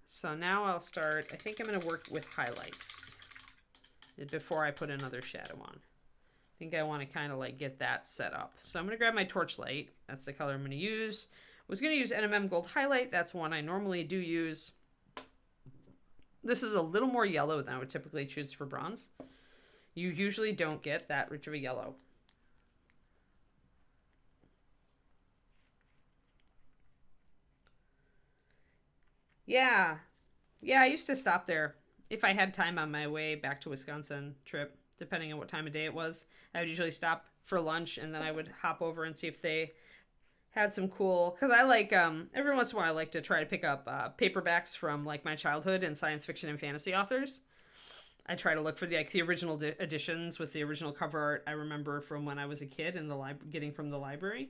Speaker 1: So now I'll start, I think I'm going to work with highlights before I put another shadow on. I think I want to kind of like get that set up. So I'm going to grab my torchlight. That's the color I'm going to use. I was going to use NMM Gold Highlight. That's one I normally do use. This is a little more yellow than I would typically choose for bronze. You usually don't get that rich of a yellow. Yeah, I used to stop there. If I had time on my way back to Wisconsin trip, depending on what time of day it was, I would usually stop for lunch and then I would hop over and see if they had some cool, because I like, every once in a while I like to try to pick up paperbacks from like my childhood and science fiction and fantasy authors. I try to look for the original editions with the original cover art I remember from when I was a kid and getting from the library.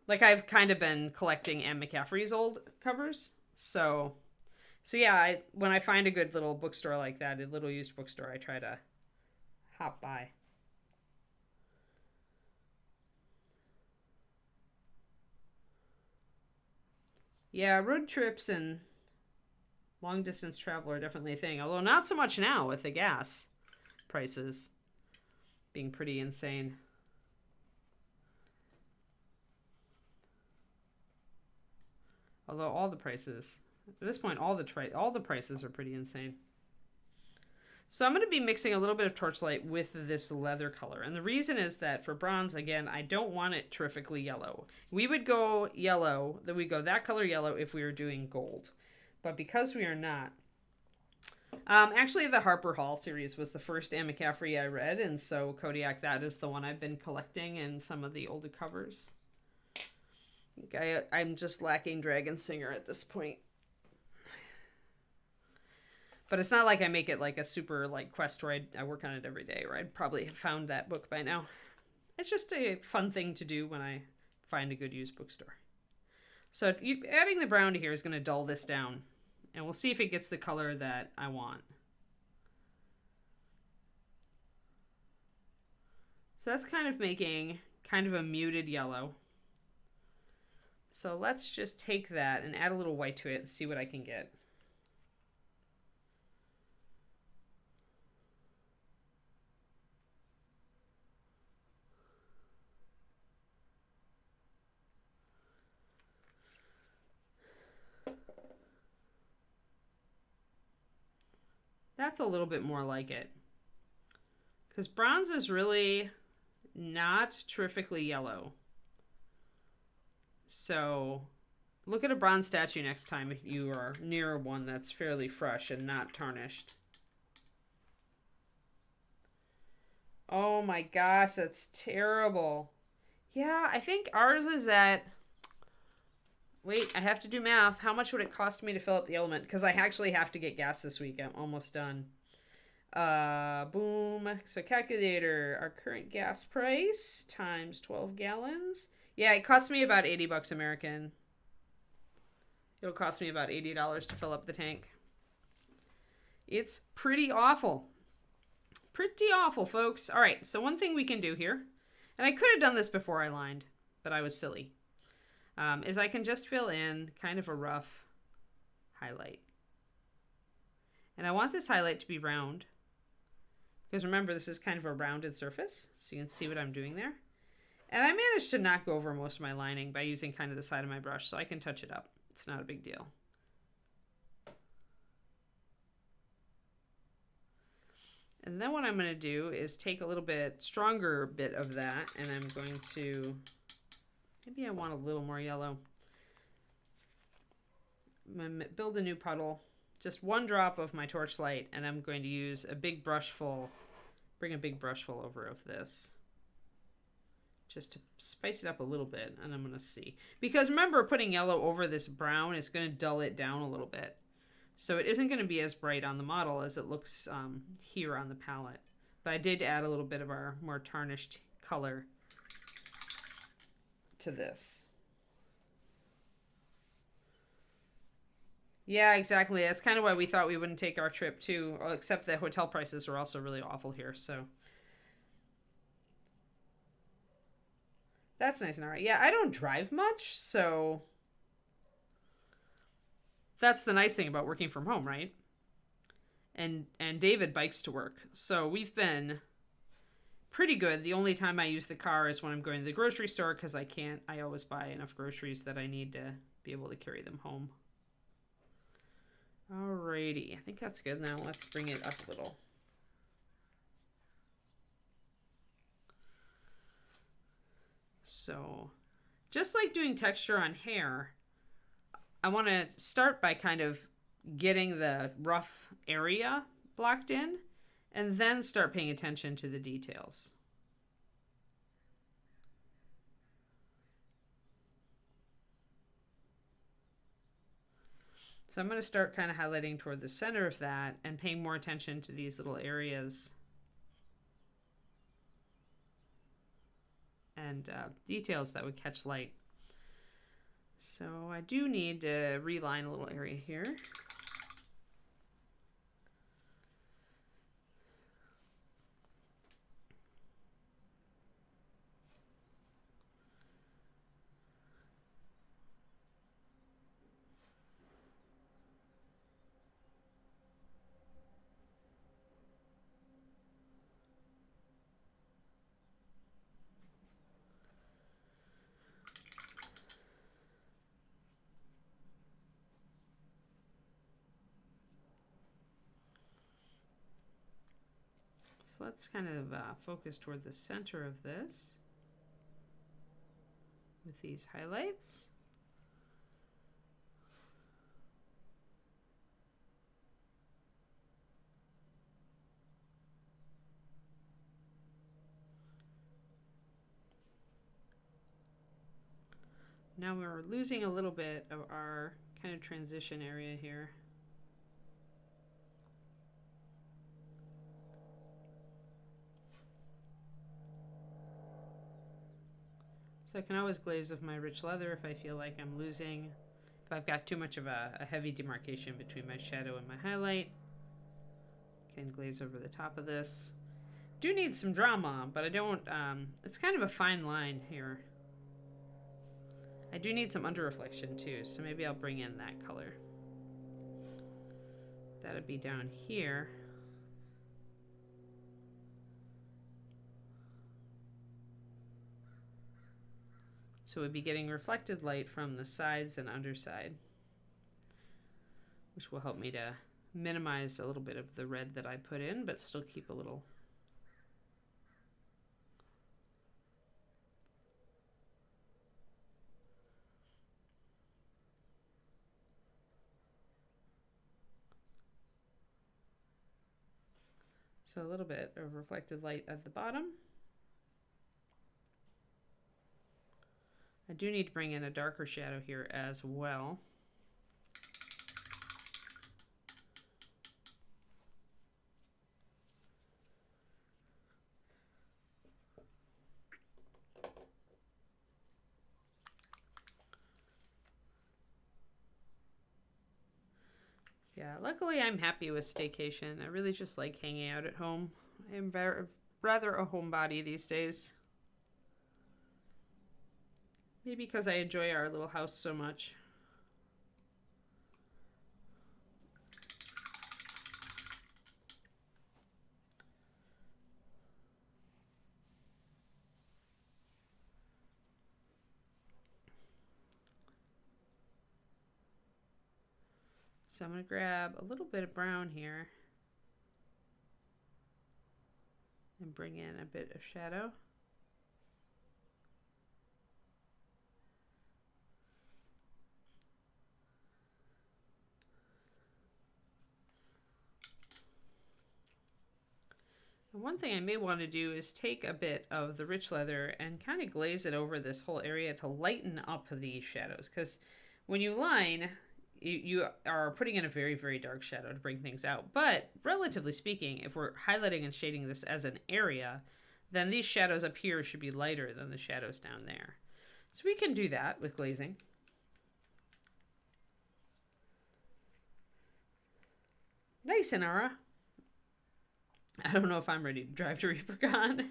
Speaker 1: Like I've kind of been collecting Anne McCaffrey's old covers. So yeah, when I find a good little bookstore like that, a little used bookstore, I try to hop by. Yeah, road trips and long distance travel are definitely a thing, although not so much now with the gas prices being pretty insane. Although all the prices, at this point, all the prices are pretty insane. So I'm going to be mixing a little bit of torchlight with this leather color. And the reason is that for bronze, again, I don't want it terrifically yellow. We would go yellow, that we go that color yellow if we were doing gold. But because we are not, actually the Harper Hall series was the first Anne McCaffrey I read. And so Kodiak, that is the one I've been collecting in some of the older covers. I'm just lacking Dragon Singer at this point. But it's not like I make it like a super like quest where I work on it every day, or I'd probably have found that book by now. It's just a fun thing to do when I find a good used bookstore. So adding the brown to here is going to dull this down. And we'll see if it gets the color that I want. So that's kind of making kind of a muted yellow. So let's just take that and add a little white to it and see what I can get. That's a little bit more like it. Because bronze is really not terrifically yellow. So look at a bronze statue next time if you are near one that's fairly fresh and not tarnished. Oh my gosh, that's terrible. Yeah, I think ours is at... Wait, I have to do math. How much would it cost me to fill up the element? Because I actually have to get gas this week. I'm almost done. Boom. So calculator. Our current gas price times 12 gallons. Yeah, it costs me about $80 American. It'll cost me about $80 to fill up the tank. It's pretty awful. Pretty awful, folks. All right, so one thing we can do here, and I could have done this before I lined, but I was silly. Is I can just fill in kind of a rough highlight. And I want this highlight to be round. Because remember, this is kind of a rounded surface. So you can see what I'm doing there. And I managed to knock over most of my lining by using kind of the side of my brush. So I can touch it up. It's not a big deal. And then what I'm going to do is take a little bit stronger bit of that, and I'm going to, maybe I want a little more yellow. I'm going to build a new puddle, just one drop of my torchlight, and I'm going to use a big brush full, bring a big brush full over of this, just to spice it up a little bit, and I'm going to see. Because remember, putting yellow over this brown is going to dull it down a little bit. So it isn't going to be as bright on the model as it looks here on the palette. But I did add a little bit of our more tarnished color to this. Yeah, exactly. That's kind of why we thought we wouldn't take our trip too, except the hotel prices are also really awful here, so. That's nice and all right. Yeah, I don't drive much, so that's the nice thing about working from home, right? And David bikes to work. So we've been pretty good. The only time I use the car is when I'm going to the grocery store because I always buy enough groceries that I need to be able to carry them home. Alrighty, I think that's good. Now let's bring it up a little. So just like doing texture on hair, I want to start by kind of getting the rough area blocked in and then start paying attention to the details. So I'm going to start kind of highlighting toward the center of that and paying more attention to these little areas and details that would catch light. So I do need to reline a little area here. So let's kind of focus toward the center of this with these highlights. Now we're losing a little bit of our kind of transition area here. So I can always glaze with my rich leather if I feel like I'm losing, if I've got too much of a heavy demarcation between my shadow and my highlight. Can glaze over the top of this. Do need some drama, but I don't, it's kind of a fine line here. I do need some under reflection too, so maybe I'll bring in that color. That'd be down here. So we'd be getting reflected light from the sides and underside, which will help me to minimize a little bit of the red that I put in, but still keep a little. So a little bit of reflected light at the bottom. I do need to bring in a darker shadow here as well. Yeah, luckily I'm happy with staycation. I really just like hanging out at home. I'm rather a homebody these days. Maybe because I enjoy our little house so much. So I'm going to grab a little bit of brown here. and bring in a bit of shadow. And one thing I may want to do is take a bit of the rich leather and kind of glaze it over this whole area to lighten up the shadows, because when you line, you are putting in a very, very dark shadow to bring things out. But relatively speaking, if we're highlighting and shading this as an area, then these shadows up here should be lighter than the shadows down there. So we can do that with glazing. Nice, Inara. I don't know if I'm ready to drive to ReaperCon.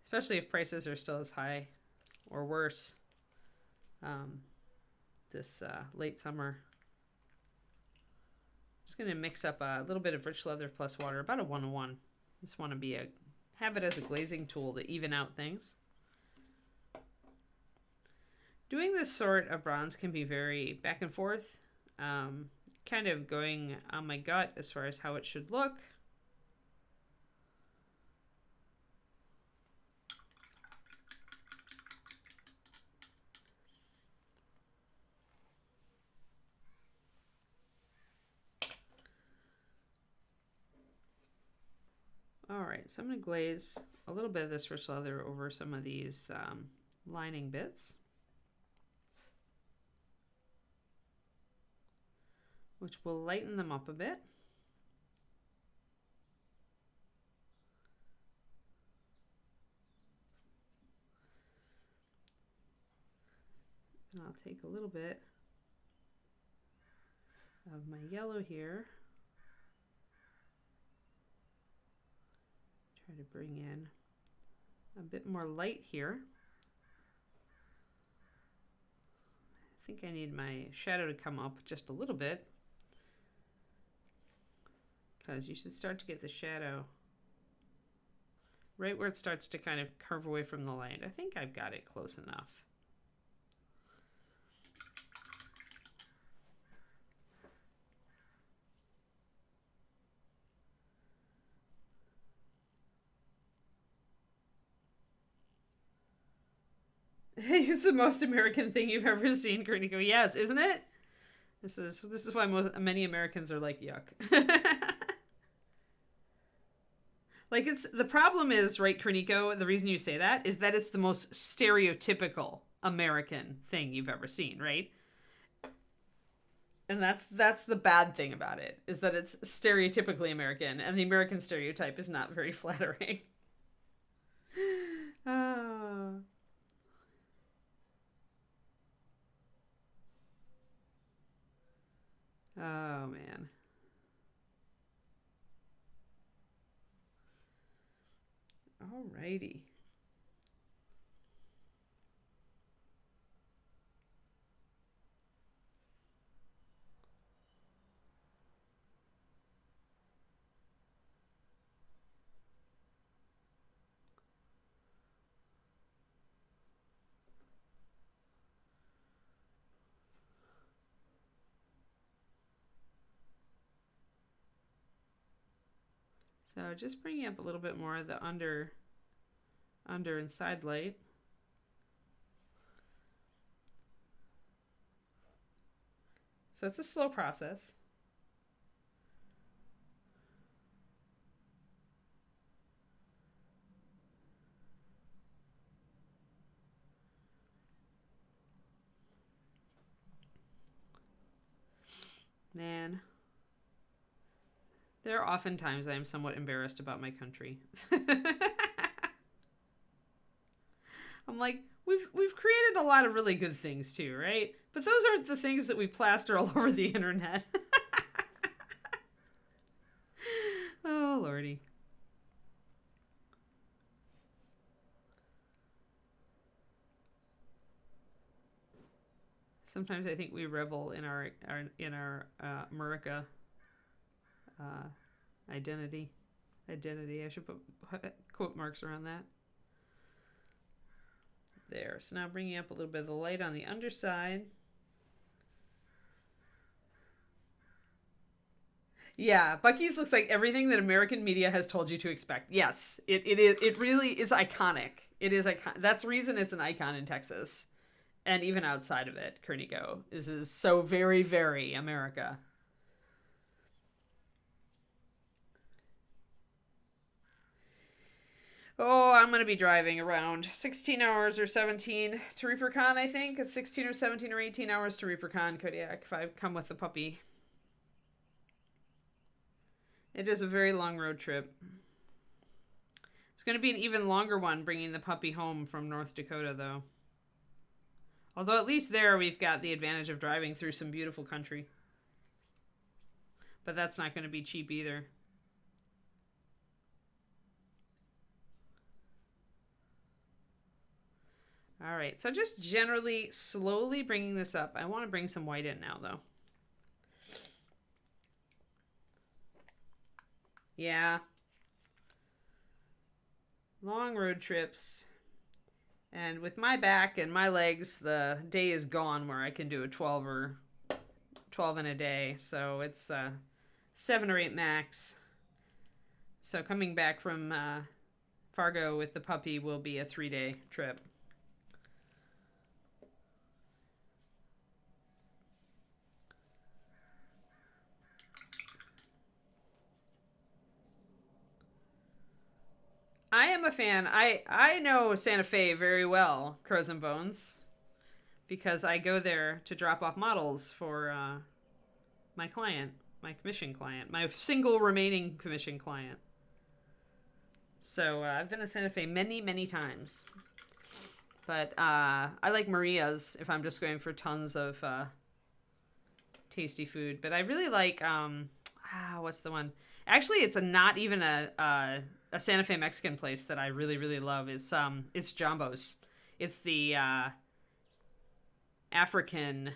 Speaker 1: Especially if prices are still as high or worse this late summer. Just going to mix up a little bit of rich leather plus water, about a 1-to-1. Just want to have it as a glazing tool to even out things. Doing this sort of bronze can be very back and forth, kind of going on my gut as far as how it should look. All right, so I'm going to glaze a little bit of this rich leather over some of these lining bits, which will lighten them up a bit. And I'll take a little bit of my yellow here. Try to bring in a bit more light here. I think I need my shadow to come up just a little bit, because you should start to get the shadow right where it starts to kind of curve away from the light. I think I've got it close enough. It's the most American thing you've ever seen, Griniko. Yes, isn't it? This is why many Americans are like, yuck. Like, the problem is, right, Griniko, the reason you say that is that it's the most stereotypical American thing you've ever seen, right? And that's the bad thing about it, is that it's stereotypically American, and the American stereotype is not very flattering. Oh. Oh, man. Alrighty. So just bringing up a little bit more of the under and side light. So it's a slow process. Man. There are often times I am somewhat embarrassed about my country. I'm like, we've created a lot of really good things too, right? But those aren't the things that we plaster all over the internet. Oh, Lordy. Sometimes I think we revel in our America identity. I should put quote marks around that. There. So now bringing up a little bit of the light on the underside. Yeah, Buc-ee's looks like everything that American media has told you to expect. Yes, it really is iconic. It is iconic. That's the reason it's an icon in Texas. And even outside of it, Kernigo is so very, very America. Oh, I'm going to be driving around 16 hours or 17 to ReaperCon, I think. It's 16 or 17 or 18 hours to ReaperCon, Kodiak, if I come with the puppy. It is a very long road trip. It's going to be an even longer one bringing the puppy home from North Dakota, though. Although at least there we've got the advantage of driving through some beautiful country. But that's not going to be cheap either. All right, so just generally slowly bringing this up. I want to bring some white in now, though. Yeah. Long road trips. And with my back and my legs, the day is gone where I can do a 12 in a day. So it's 7 or 8 max. So coming back from Fargo with the puppy will be a 3-day trip. I am a fan. I know Santa Fe very well, Crows and Bones, because I go there to drop off models for my client, my commission client, my single remaining commission client. So I've been to Santa Fe many, many times. But I like Maria's if I'm just going for tons of tasty food. But I really like, what's the one? Actually, it's not even a Santa Fe Mexican place that I really, really love. It's Jumbo's. It's the African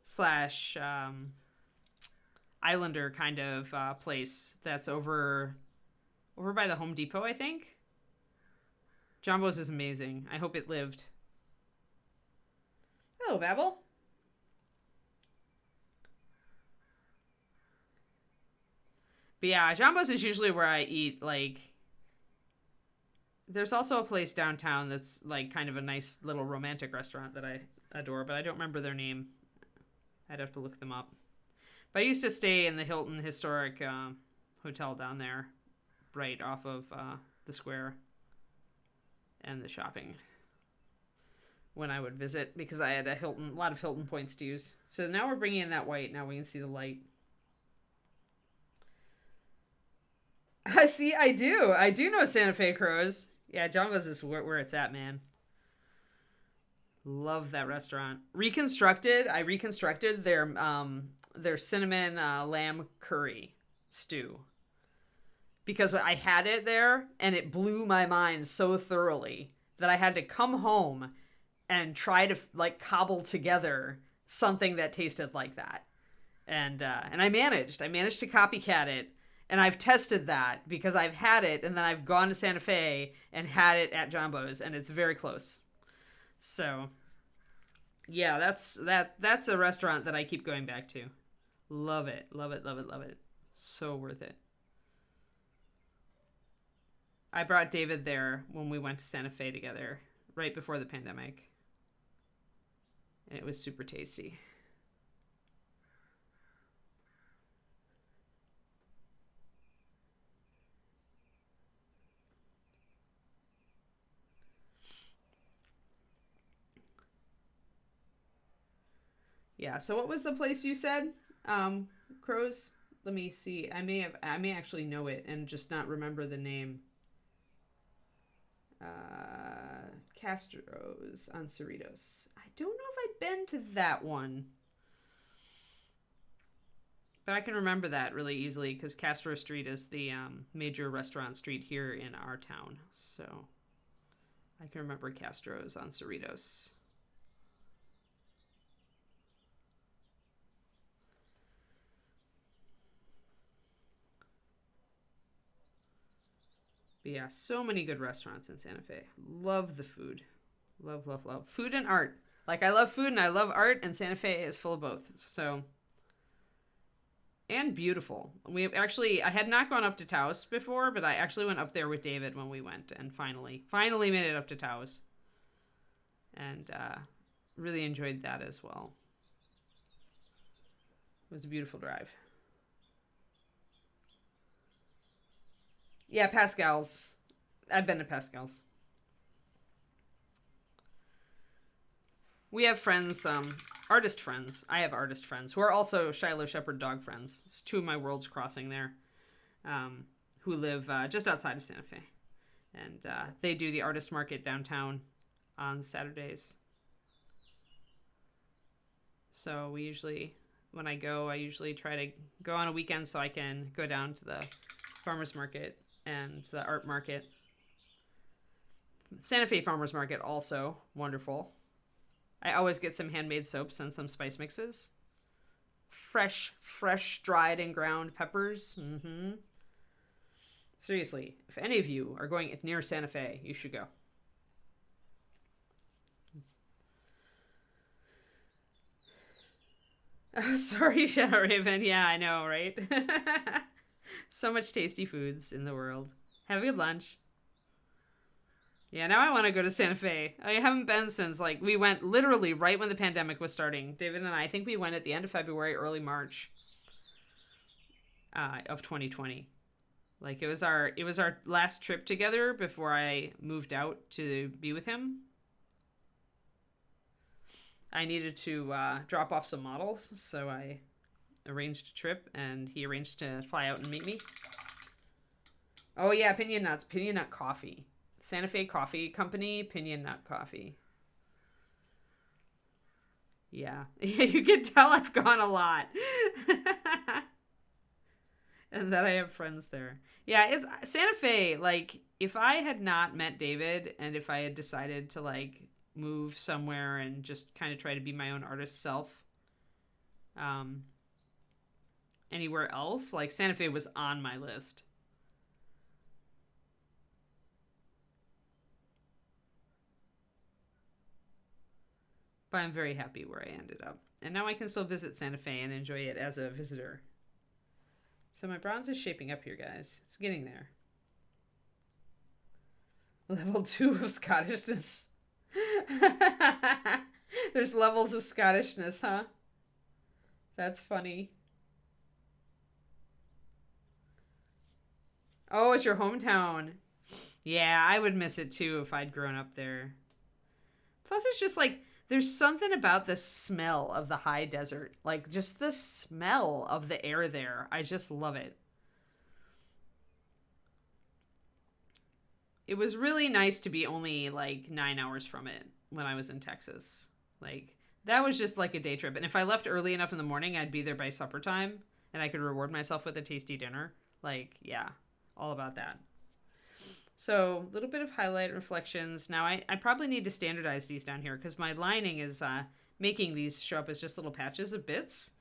Speaker 1: slash Islander kind of place that's over by the Home Depot, I think. Jumbo's is amazing. I hope it lived. Hello, Babel. But yeah, Jumbo's is usually where I eat, like... There's also a place downtown that's, like, kind of a nice little romantic restaurant that I adore, but I don't remember their name. I'd have to look them up. But I used to stay in the Hilton Historic Hotel down there, right off of the square and the shopping when I would visit, because I had a lot of Hilton points to use. So now we're bringing in that white. Now we can see the light. See, I do know Santa Fe Crows. Yeah, Jumbo's is where it's at, man. Love that restaurant. I reconstructed their cinnamon lamb curry stew, because I had it there and it blew my mind so thoroughly that I had to come home and try to like cobble together something that tasted like that. And I managed to copycat it. And I've tested that because I've had it, and then I've gone to Santa Fe and had it at Jumbo's, and it's very close. So, yeah, that's a restaurant that I keep going back to. Love it, love it, love it, love it. So worth it. I brought David there when we went to Santa Fe together, right before the pandemic. And it was super tasty. Yeah, so what was the place you said? Crows? Let me see. I may actually know it and just not remember the name. Castro's on Cerritos. I don't know if I've been to that one. But I can remember that really easily because Castro Street is the major restaurant street here in our town. So I can remember Castro's on Cerritos. But yeah, so many good restaurants in Santa Fe. Love the food. Love, love, love. Food and art. Like, I love food and I love art, and Santa Fe is full of both. So and beautiful. I had not gone up to Taos before, but I actually went up there with David when we went, and finally made it up to Taos, and really enjoyed that as well. It was a beautiful drive. Yeah, Pascal's. I've been to Pascal's. We have friends, artist friends. I have artist friends who are also Shiloh Shepherd dog friends. It's two of my worlds crossing there, who live just outside of Santa Fe. And they do the artist market downtown on Saturdays. So when I go, I usually try to go on a weekend so I can go down to the farmer's market and the art market. Santa Fe farmer's market also wonderful. I always get some handmade soaps and some spice mixes. Fresh dried and ground peppers. Mm-hmm. Seriously, if any of you are going near Santa Fe, you should go. Oh, sorry, Shadow Raven. Yeah, I know, right? So much tasty foods in the world. Have a good lunch. Yeah, now I want to go to Santa Fe. I haven't been since, we went literally right when the pandemic was starting. David and I think we went at the end of February, early March of 2020. It was our last trip together before I moved out to be with him. I needed to drop off some models, so I arranged a trip, and he arranged to fly out and meet me. Oh yeah, Pinion Nuts, Pinion Nut Coffee. Santa Fe Coffee Company, Pinion Nut Coffee. Yeah, you can tell I've gone a lot. And that I have friends there. Yeah, it's Santa Fe. If I had not met David, and if I had decided to move somewhere and just kind of try to be my own artist self, anywhere else, Santa Fe was on my list. But I'm very happy where I ended up. And now I can still visit Santa Fe and enjoy it as a visitor. So my bronze is shaping up here, guys. It's getting there. Level 2 of Scottishness. There's levels of Scottishness, huh? That's funny. Oh, it's your hometown. Yeah, I would miss it too if I'd grown up there. Plus, it's just there's something about the smell of the high desert. Just the smell of the air there. I just love it. It was really nice to be only 9 hours from it when I was in Texas. That was just a day trip. And if I left early enough in the morning, I'd be there by supper time and I could reward myself with a tasty dinner. Yeah, all about that. So a little bit of highlight reflections. Now I probably need to standardize these down here because my lining is making these show up as just little patches of bits.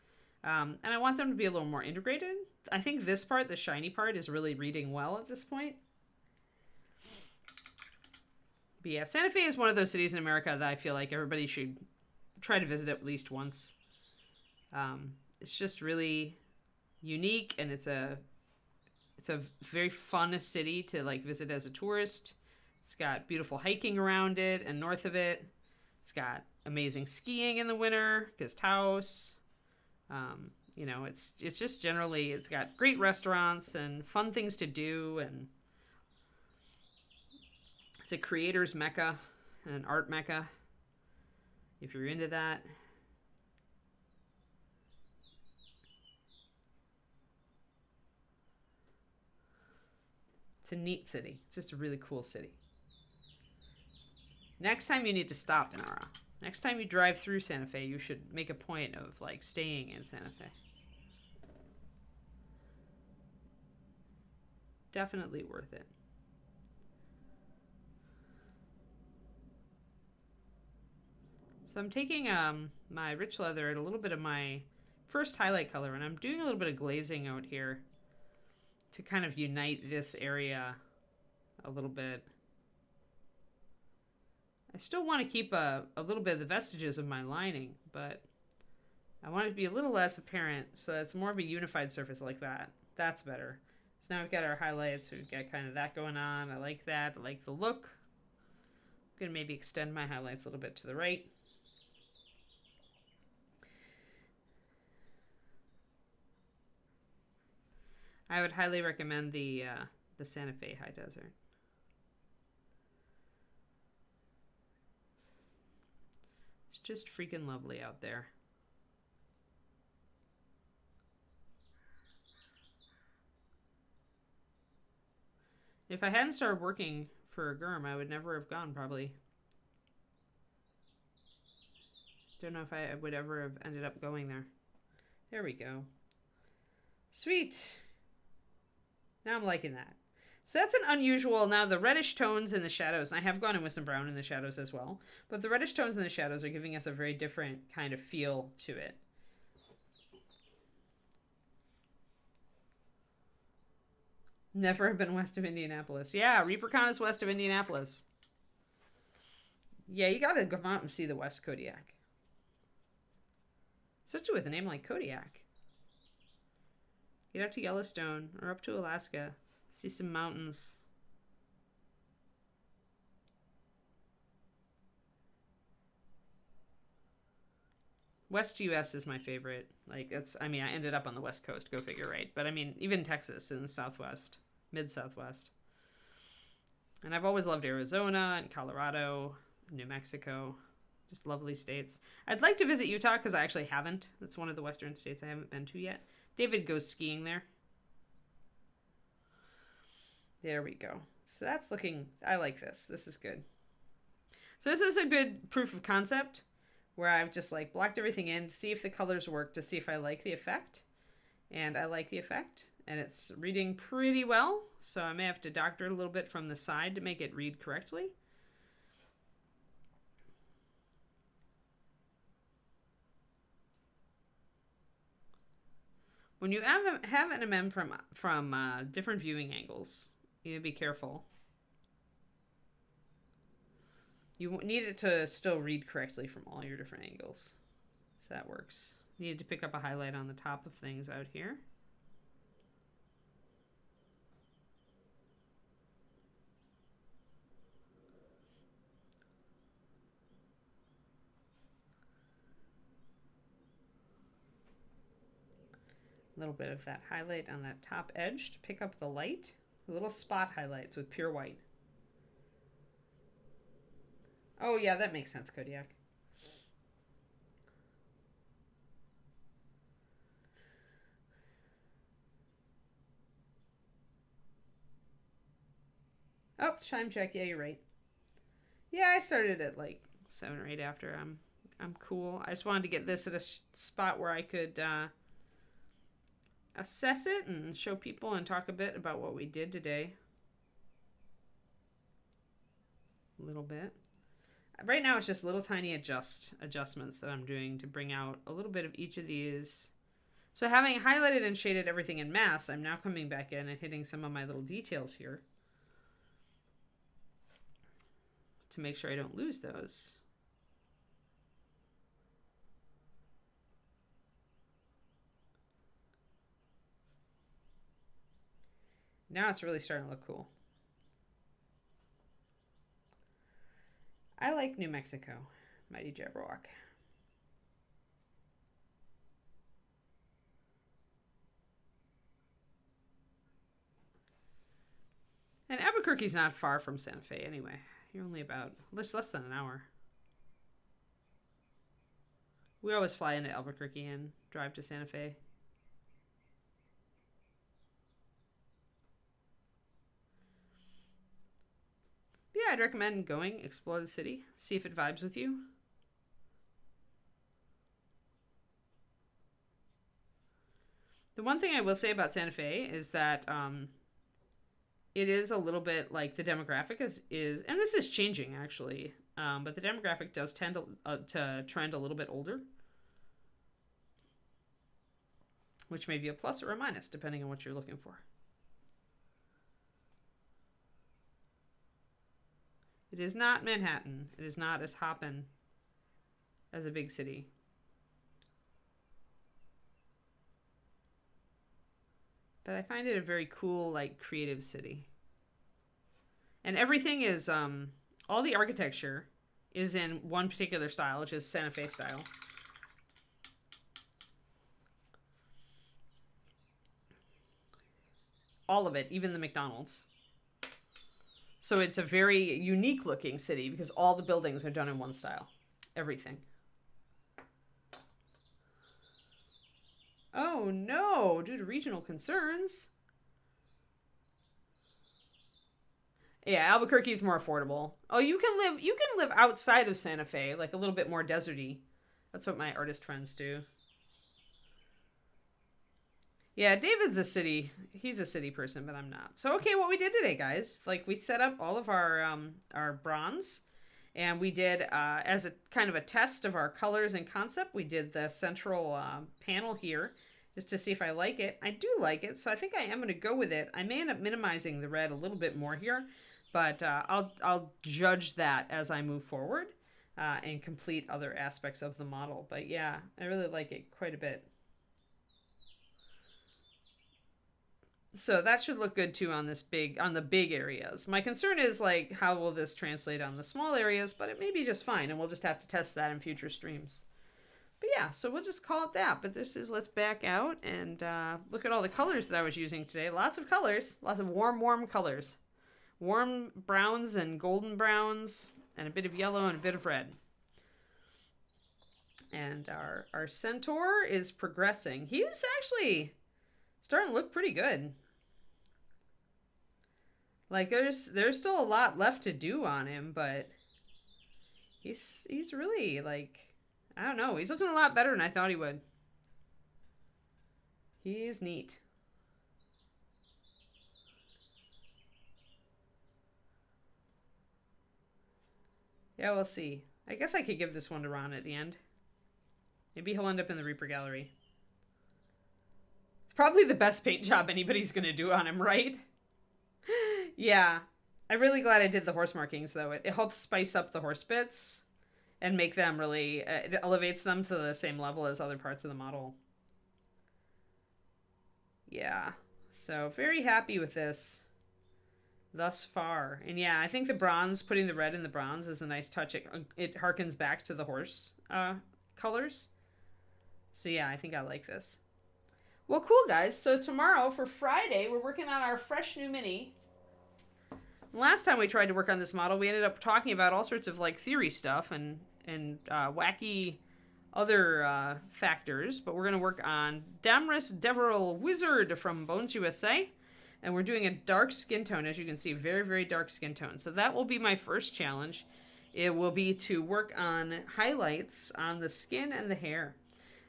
Speaker 1: And I want them to be a little more integrated. I think this part, the shiny part, is really reading well at this point. But yeah, Santa Fe is one of those cities in America that I feel like everybody should try to visit at least once. It's just really unique, and it's a very fun city to visit as a tourist. It's got beautiful hiking around it and north of it. It's got amazing skiing in the winter because Taos. It's just generally, it's got great restaurants and fun things to do, and it's a creator's mecca and an art mecca if you're into that. It's a neat city. It's just a really cool city. Next time you need to stop in Aura. Next time you drive through Santa Fe, you should make a point of staying in Santa Fe. Definitely worth it. So I'm taking my rich leather and a little bit of my first highlight color, and I'm doing a little bit of glazing out here to kind of unite this area a little bit. I still want to keep a little bit of the vestiges of my lining, but I want it to be a little less apparent, so it's more of a unified surface like that. That's better. So now we've got our highlights. We've got kind of that going on. I like that. I like the look. I'm going to maybe extend my highlights a little bit to the right. I would highly recommend the Santa Fe High Desert. It's just freaking lovely out there. If I hadn't started working for a Gurm, I would never have gone, probably. Don't know if I would ever have ended up going there. There we go. Sweet. Now I'm liking that. So that's an unusual, now the reddish tones in the shadows, and I have gone in with some brown in the shadows as well, but the reddish tones in the shadows are giving us a very different kind of feel to it. Never have been west of Indianapolis. Yeah, ReaperCon is west of Indianapolis. Yeah, you gotta go out and see the West Kodiak. Especially with a name like Kodiak. Get out to Yellowstone or up to Alaska. See some mountains. West US is my favorite. Like, it's, I mean, I ended up on the West Coast, go figure, right? But I mean, even Texas in the Southwest, mid-Southwest. And I've always loved Arizona and Colorado, New Mexico. Just lovely states. I'd like to visit Utah because I actually haven't. It's one of the western states I haven't been to yet. David goes skiing there. There we go. So that's looking, I like this. This is good. So this is a good proof of concept where I've just like blocked everything in to see if the colors work, to see if I like the effect. And I like the effect. And it's reading pretty well. So I may have to doctor it a little bit from the side to make it read correctly. When you have an MM from different viewing angles, you need to be careful. You need it to still read correctly from all your different angles. So that works. Needed to pick up a highlight on the top of things out here. A little bit of that highlight on that top edge to pick up the light. Little spot highlights with pure white. Oh yeah, that makes sense, Kodiak. Oh, time check. Yeah, you're right. Yeah, I started at like 7 or 8 after. I'm cool. I just wanted to get this at a spot where I could assess it and show people and talk a bit about what we did today. A little bit. Right now it's just little tiny adjustments that I'm doing to bring out a little bit of each of these. So having highlighted and shaded everything in mass, I'm now coming back in and hitting some of my little details here to make sure I don't lose those. Now it's really starting to look cool. I like New Mexico, Mighty Jabberwock. And Albuquerque's not far from Santa Fe anyway. You're only about less than an hour. We always fly into Albuquerque and drive to Santa Fe. But yeah, I'd recommend going, explore the city, see if it vibes with you. The one thing I will say about Santa Fe is that it is a little bit like the demographic is and this is changing actually, but the demographic does tend to trend a little bit older, which may be a plus or a minus depending on what you're looking for. It is not Manhattan. It is not as hoppin' as a big city. But I find it a very cool, like, creative city. And everything is, all the architecture is in one particular style, which is Santa Fe style. All of it, even the McDonald's. So it's a very unique looking city because all the buildings are done in one style. Everything. Oh no, due to regional concerns. Yeah, Albuquerque's more affordable. Oh, you can live outside of Santa Fe, like a little bit more deserty. That's what my artist friends do. Yeah, David's he's a city person, but I'm not. So okay, what we did today, guys, like we set up all of our bronze, and we did as a kind of a test of our colors and concept, we did the central panel here just to see if I like it. I do like it, so I think I am going to go with it. I may end up minimizing the red a little bit more here, but I'll judge that as I move forward and complete other aspects of the model. But yeah, I really like it quite a bit. So that should look good too on the big areas. My concern is like, how will this translate on the small areas? But it may be just fine, and we'll just have to test that in future streams. But yeah, so we'll just call it that. But let's back out and look at all the colors that I was using today. Lots of colors, lots of warm colors. Warm browns and golden browns, and a bit of yellow and a bit of red. And our Centaur is progressing. He's actually starting to look pretty good. Like there's still a lot left to do on him, but he's really, like, I don't know, he's looking a lot better than I thought he would. He's neat. Yeah, we'll see. I guess I could give this one to Ron at the end. Maybe he'll end up in the Reaper Gallery. It's probably the best paint job anybody's going to do on him, right? Yeah. I'm really glad I did the horse markings, though. It helps spice up the horse bits and make them really... it elevates them to the same level as other parts of the model. Yeah. So, very happy with this thus far. And yeah, I think the bronze, putting the red in the bronze is a nice touch. It harkens back to the horse colors. So yeah, I think I like this. Well, cool, guys. So tomorrow, for Friday, we're working on our fresh new Mini. Last time we tried to work on this model, we ended up talking about all sorts of like theory stuff and wacky other factors. But we're going to work on Damrus Deverell Wizard from Bones USA. And we're doing a dark skin tone, as you can see, very, very dark skin tone. So that will be my first challenge. It will be to work on highlights on the skin and the hair.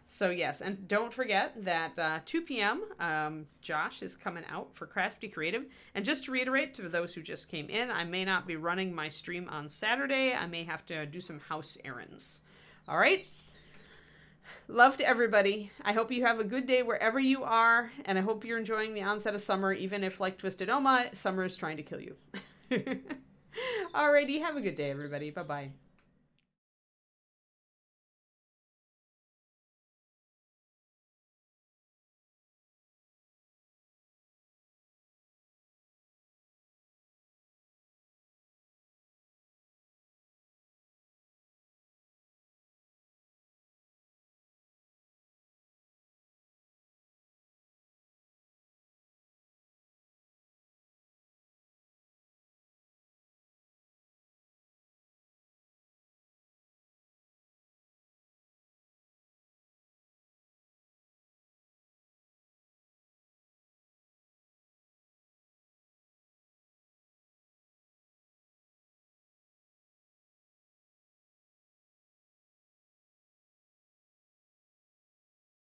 Speaker 1: So yes, and don't forget that 2 p.m. Josh is coming out for Crafty Creative. And just to reiterate to those who just came in, I may not be running my stream on Saturday. I may have to do some house errands. All right? Love to everybody. I hope you have a good day wherever you are, and I hope you're enjoying the onset of summer, even if, like Twisted Oma, summer is trying to kill you. Alrighty, have a good day, everybody. Bye-bye.